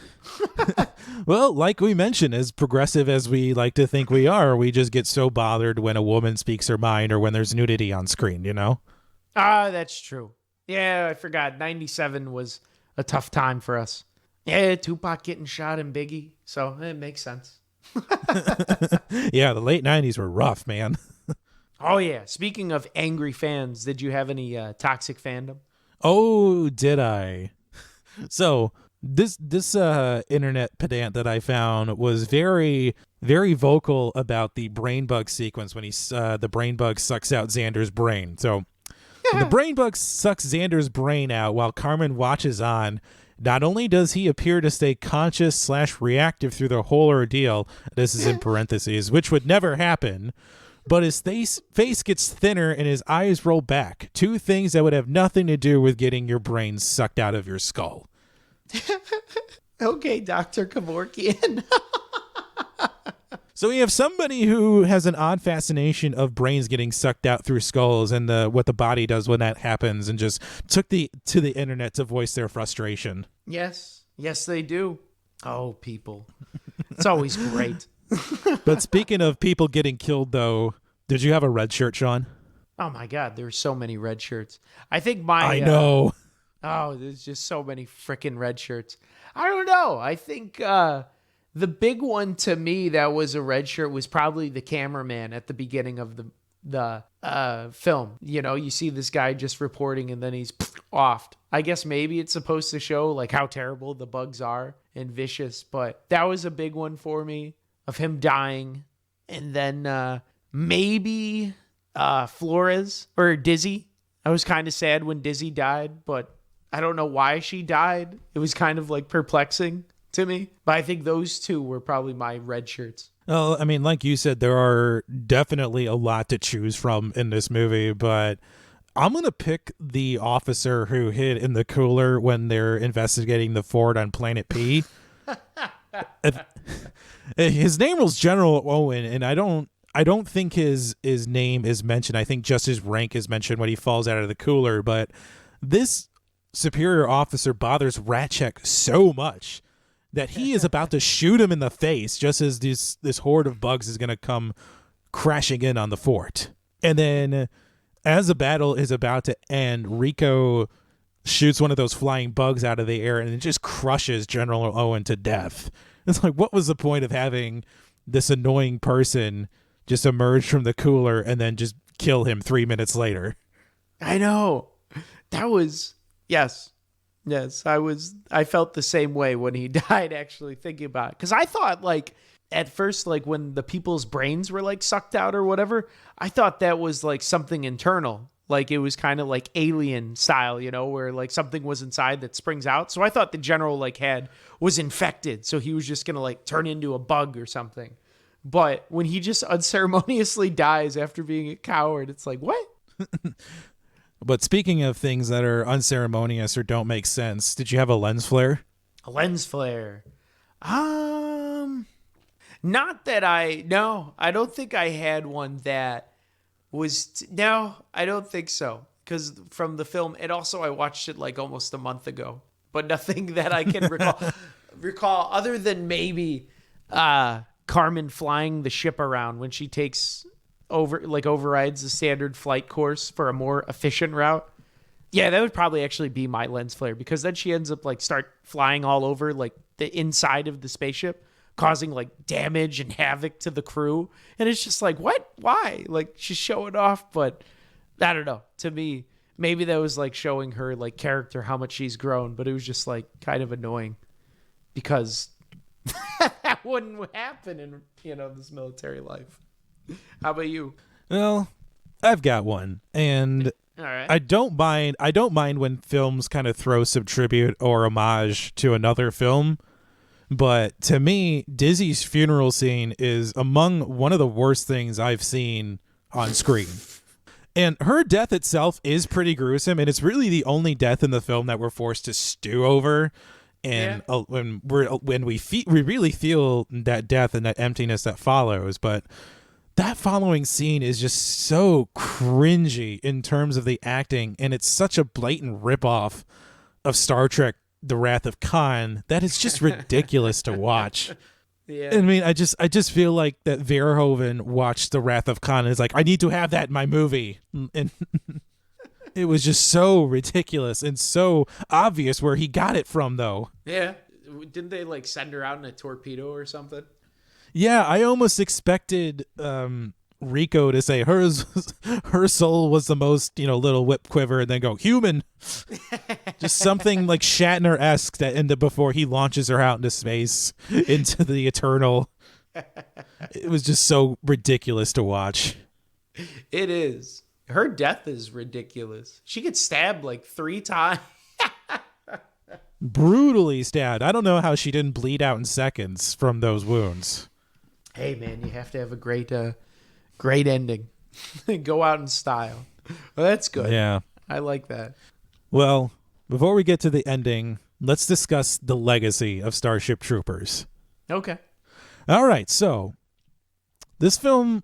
Well, like we mentioned, as progressive as we like to think we are, we just get so bothered when a woman speaks her mind or when there's nudity on screen, That's true. Yeah, I forgot. 97 was a tough time for us. Yeah, Tupac getting shot and Biggie, so it makes sense. Yeah, the late 90s were rough, man. Oh, yeah. Speaking of angry fans, did you have any toxic fandom? Oh, did I? So this internet pedant that I found was very, very vocal about the brain bug sequence when the brain bug sucks out Xander's brain. So when the brain bug sucks Xander's brain out while Carmen watches on, not only does he appear to stay conscious / reactive through the whole ordeal, this is in parentheses, which would never happen, but his face gets thinner and his eyes roll back. Two things that would have nothing to do with getting your brain sucked out of your skull. Okay, Dr. Kevorkian. So we have somebody who has an odd fascination of brains getting sucked out through skulls and what the body does when that happens, and just took to the internet to voice their frustration. Yes, they do. Oh, people. It's always great. But speaking of people getting killed, though, did you have a red shirt, Sean? Oh, my God. There's so many red shirts. I think I know. Oh, there's just so many freaking red shirts. I don't know. I think the big one to me that was a red shirt was probably the cameraman at the beginning of the film. You know, you see this guy just reporting and then he's offed. I guess maybe it's supposed to show like how terrible the bugs are and vicious, but that was a big one for me of him dying. And then maybe Flores or Dizzy. I was kind of sad when Dizzy died, but I don't know why she died. It was kind of like perplexing to me. But I think those two were probably my red shirts. Well, I mean, like you said, there are definitely a lot to choose from in this movie, but I'm going to pick the officer who hid in the cooler when they're investigating the fort on Planet P. His name was General Owen, and I don't think his name is mentioned. I think just his rank is mentioned when he falls out of the cooler, but this superior officer bothers Ratchek so much that he is about to shoot him in the face just as this horde of bugs is going to come crashing in on the fort. And then as the battle is about to end, Rico shoots one of those flying bugs out of the air and it just crushes General Owen to death. It's like, what was the point of having this annoying person just emerge from the cooler and then just kill him 3 minutes later? I know. That was... Yes, I felt the same way when he died, actually, thinking about it. Because I thought, like, at first, like, when the people's brains were, like, sucked out or whatever, I thought that was, like, something internal. Like, it was kind of like alien style, you know, where, like, something was inside that springs out. So I thought the general, like, was infected. So he was just going to, like, turn into a bug or something. But when he just unceremoniously dies after being a coward, it's like, what? But speaking of things that are unceremonious or don't make sense, did you have a lens flare? A lens flare. Not that no, I don't think I had one that was, no, I don't think so. Because from the film, and also I watched it like almost a month ago, but nothing that I can recall other than maybe Carmen flying the ship around when she overrides the standard flight course for a more efficient route. Yeah, that would probably actually be my lens flare, because then she ends up like start flying all over like the inside of the spaceship, causing like damage and havoc to the crew. And it's just like, what? Why? Like, she's showing off, but I don't know. To me, maybe that was like showing her like character, how much she's grown, but it was just like kind of annoying because that wouldn't happen in, this military life. How about you? Well, I've got one, and all right. I don't mind when films kind of throw some tribute or homage to another film, but to me, Dizzy's funeral scene is among one of the worst things I've seen on screen. And her death itself is pretty gruesome, and it's really the only death in the film that we're forced to stew over. And when we really feel that death and that emptiness that follows, but that following scene is just so cringy in terms of the acting, and it's such a blatant ripoff of Star Trek: The Wrath of Khan that it's just ridiculous to watch. Yeah. I mean, I just feel like that Verhoeven watched The Wrath of Khan and is like, I need to have that in my movie. And it was just so ridiculous and so obvious where he got it from, though. Yeah. Didn't they like send her out in a torpedo or something? Yeah, I almost expected Rico to say her soul was the most, little whip quiver, and then go human. Just something like Shatner-esque that ended before he launches her out into space, into the eternal. It was just so ridiculous to watch. It is. Her death is ridiculous. She gets stabbed like 3 times. Brutally stabbed. I don't know how she didn't bleed out in seconds from those wounds. Hey, man, you have to have a great ending. Go out in style. Well, that's good. Yeah. I like that. Well, before we get to the ending, let's discuss the legacy of Starship Troopers. Okay. All right, so this film,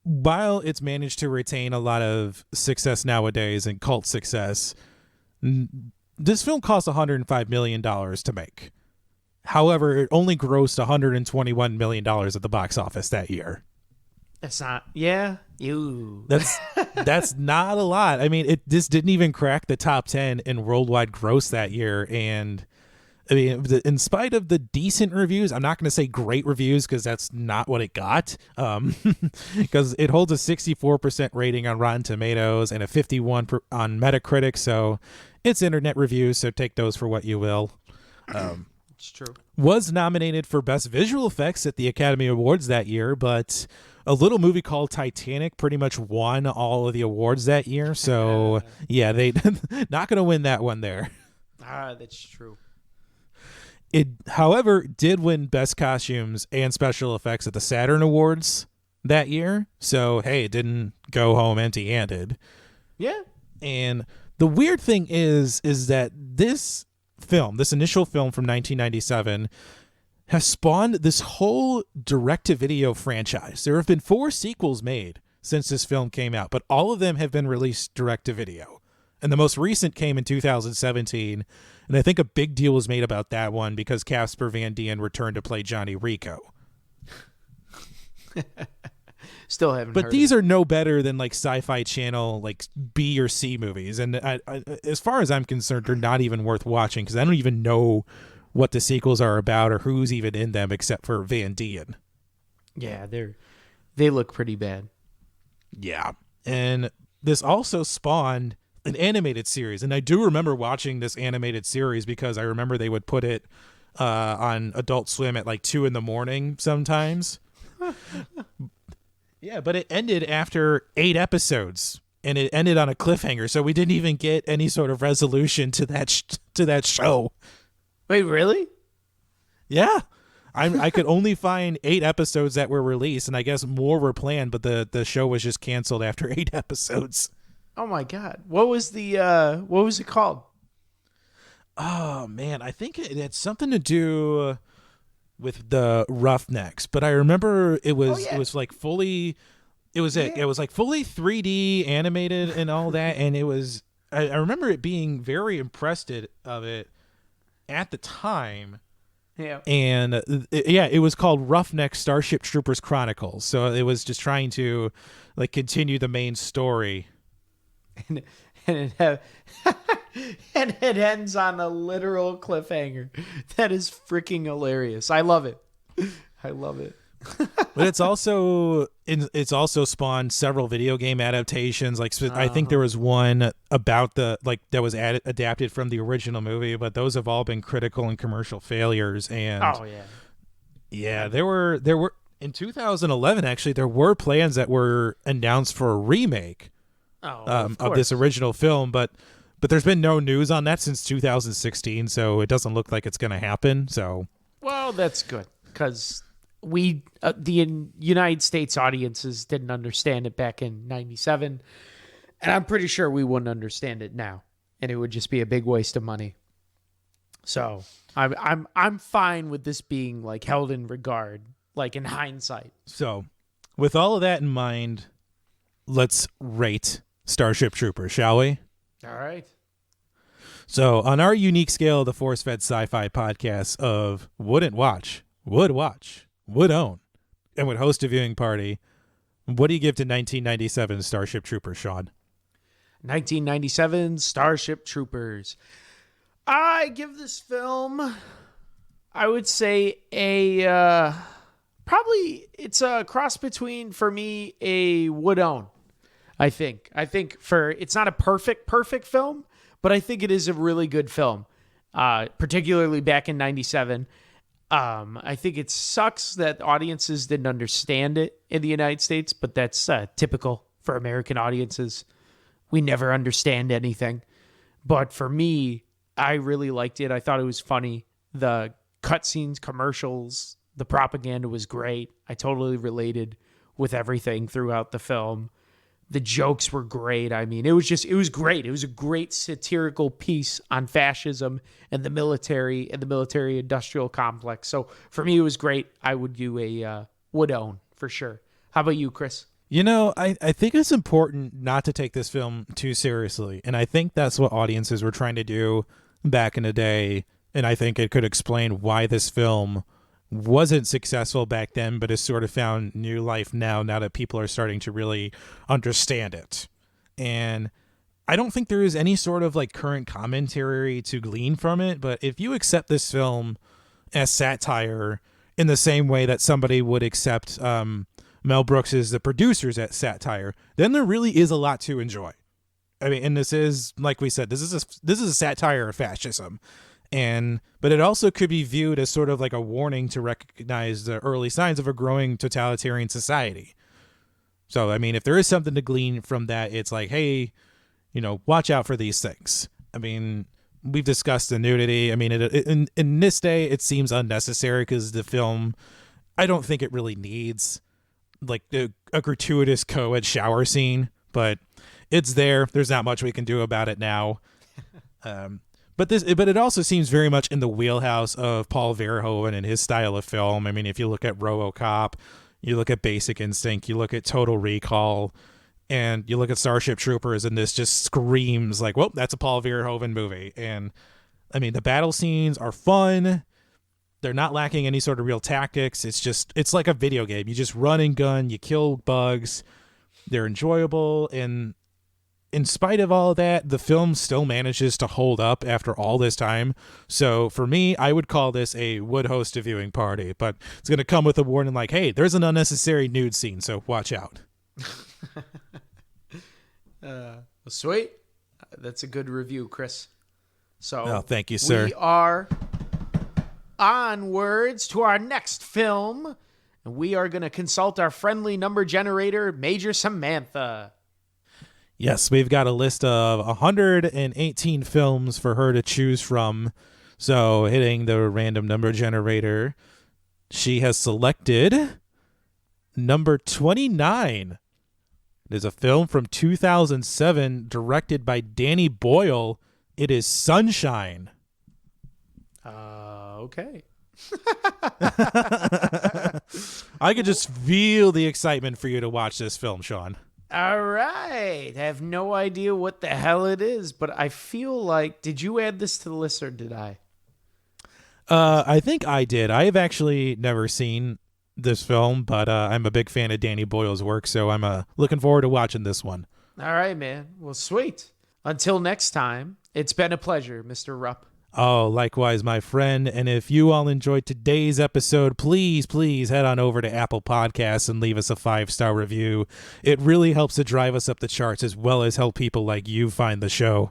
while it's managed to retain a lot of success nowadays and cult success, this film cost $105 million to make. However, it only grossed $121 million at the box office that year. It's not. Yeah. Ew. That's not a lot. I mean, this didn't even crack the top 10 in worldwide gross that year, and I mean, in spite of the decent reviews, I'm not going to say great reviews because that's not what it got. Because it holds a 64% rating on Rotten Tomatoes and a 51 on Metacritic. So it's internet reviews, so take those for what you will. It's true. Was nominated for Best Visual Effects at the Academy Awards that year, but a little movie called Titanic pretty much won all of the awards that year. So yeah, they not going to win that one there. That's true. It, however, did win Best Costumes and Special Effects at the Saturn Awards that year. So, hey, it didn't go home empty-handed. Yeah. And the weird thing is that this film, this initial film from 1997, has spawned this whole direct-to-video franchise. There have been 4 sequels made since this film came out, but all of them have been released direct-to-video. And the most recent came in 2017, and I think a big deal was made about that one because Casper Van Dien returned to play Johnny Rico. Still haven't But heard these of are no better than like Sci-Fi Channel, like B or C movies. And I, as far as I'm concerned, they're not even worth watching because I don't even know what the sequels are about or who's even in them except for Van Dien. Yeah, they look pretty bad. Yeah. And this also spawned an animated series, and I do remember watching this animated series because I remember they would put it on Adult Swim at like 2 a.m. sometimes. Yeah, but it ended after 8 episodes, and it ended on a cliffhanger, so we didn't even get any sort of resolution to that show. Wait, really? Yeah. I could only find 8 episodes that were released, and I guess more were planned, but the show was just canceled after 8 episodes. Oh my God! What was it called? Oh man, I think it had something to do with the Roughnecks, but I remember it was like fully, it was like fully 3D animated and all that, and it was I remember it being very impressed of it at the time. Yeah. And it was called Roughneck Starship Troopers Chronicles. So it was just trying to like continue the main story. And it and it ends on a literal cliffhanger. That is freaking hilarious. I love it. I love it. But it's also spawned several video game adaptations. Like I think there was one about that was adapted from the original movie, but those have all been critical and commercial failures. And yeah, there were in 2011 actually there were plans that were announced for a remake of this original film, but there's been no news on that since 2016, so it doesn't look like it's going to happen. So well, that's good because the United States audiences didn't understand it back in '97, and I'm pretty sure we wouldn't understand it now, and it would just be a big waste of money. So I'm fine with this being like held in regard, like in hindsight. So, with all of that in mind, let's rate Starship Troopers, shall we? All right. So, on our unique scale of the Force-Fed Sci-Fi podcast of wouldn't watch, would watch, would own, and would host a viewing party, what do you give to 1997 Starship Troopers, Sean? 1997 Starship Troopers. I give this film, I would say probably it's a cross between, for me, a would own. I think it's not a perfect film, but I think it is a really good film, particularly back in 97. I think it sucks that audiences didn't understand it in the United States, but that's typical for American audiences. We never understand anything. But for me, I really liked it. I thought it was funny. The cutscenes, commercials, the propaganda was great. I totally related with everything throughout the film. The jokes were great. I mean, it was great. It was a great satirical piece on fascism and the military and the military industrial complex. So for me, it was great. I would do a would own for sure. How about you, Chris? You know, I think it's important not to take this film too seriously. And I think that's what audiences were trying to do back in the day. And I think it could explain why this film wasn't successful back then, but has sort of found new life now that people are starting to really understand it. And I don't think there is any sort of like current commentary to glean from it, but if you accept this film as satire in the same way that somebody would accept Mel Brooks's The Producers as satire, then there really is a lot to enjoy. I mean, and this is, like we said, this is a satire of fascism. But it also could be viewed as sort of like a warning to recognize the early signs of a growing totalitarian society. So, I mean, if there is something to glean from that, it's like, hey, watch out for these things. I mean, we've discussed the nudity. I mean, in this day, it seems unnecessary because the film, I don't think it really needs like a gratuitous co-ed shower scene, but it's there. There's not much we can do about it now. But it also seems very much in the wheelhouse of Paul Verhoeven and his style of film. I mean, if you look at RoboCop, you look at Basic Instinct, you look at Total Recall, and you look at Starship Troopers, and this just screams like, well, that's a Paul Verhoeven movie. And I mean, the battle scenes are fun. They're not lacking any sort of real tactics. It's like a video game. You just run and gun, you kill bugs. They're enjoyable, and in spite of all of that, the film still manages to hold up after all this time. So for me, I would call this a would host a viewing party, but it's going to come with a warning like, hey, there's an unnecessary nude scene, so watch out. Well, sweet. That's a good review, Chris. So thank you, sir. We are onwards to our next film, and we are going to consult our friendly number generator, Major Samantha. Yes, we've got a list of 118 films for her to choose from. So hitting the random number generator, she has selected number 29. It is a film from 2007 directed by Danny Boyle. It is Sunshine. Okay. I could just feel the excitement for you to watch this film, Sean. All right. I have no idea what the hell it is, but I feel like, did you add this to the list or did I? I think I did. I have actually never seen this film, but I'm a big fan of Danny Boyle's work, so I'm looking forward to watching this one. All right, man. Well, sweet. Until next time, it's been a pleasure, Mr. Rupp. Oh, likewise, my friend. And if you all enjoyed today's episode, please head on over to Apple Podcasts and leave us a 5-star review. It really helps to drive us up the charts as well as help people like you find the show.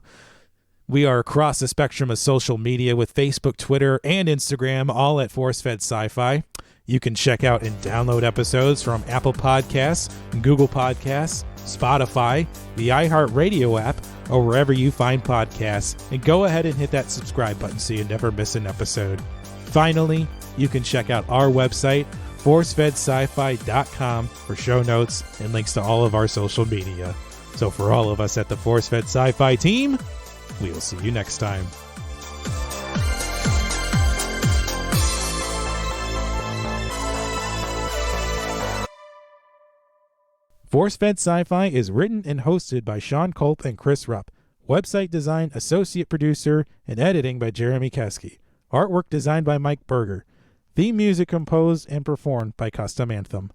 We are across the spectrum of social media with Facebook, Twitter, and Instagram, all at ForceFed Sci-Fi. You can check out and download episodes from Apple Podcasts, Google Podcasts, Spotify, the iHeartRadio app, or wherever you find podcasts, and go ahead and hit that subscribe button so you never miss an episode. Finally, you can check out our website, forcefedsci-fi.com, for show notes and links to all of our social media. So for all of us at the ForceFed Sci-Fi team, we will see you next time. ForceFed Sci-Fi is written and hosted by Sean Culp and Chris Rupp. Website design, associate producer, and editing by Jeremy Keski. Artwork designed by Mike Berger. Theme music composed and performed by Custom Anthem.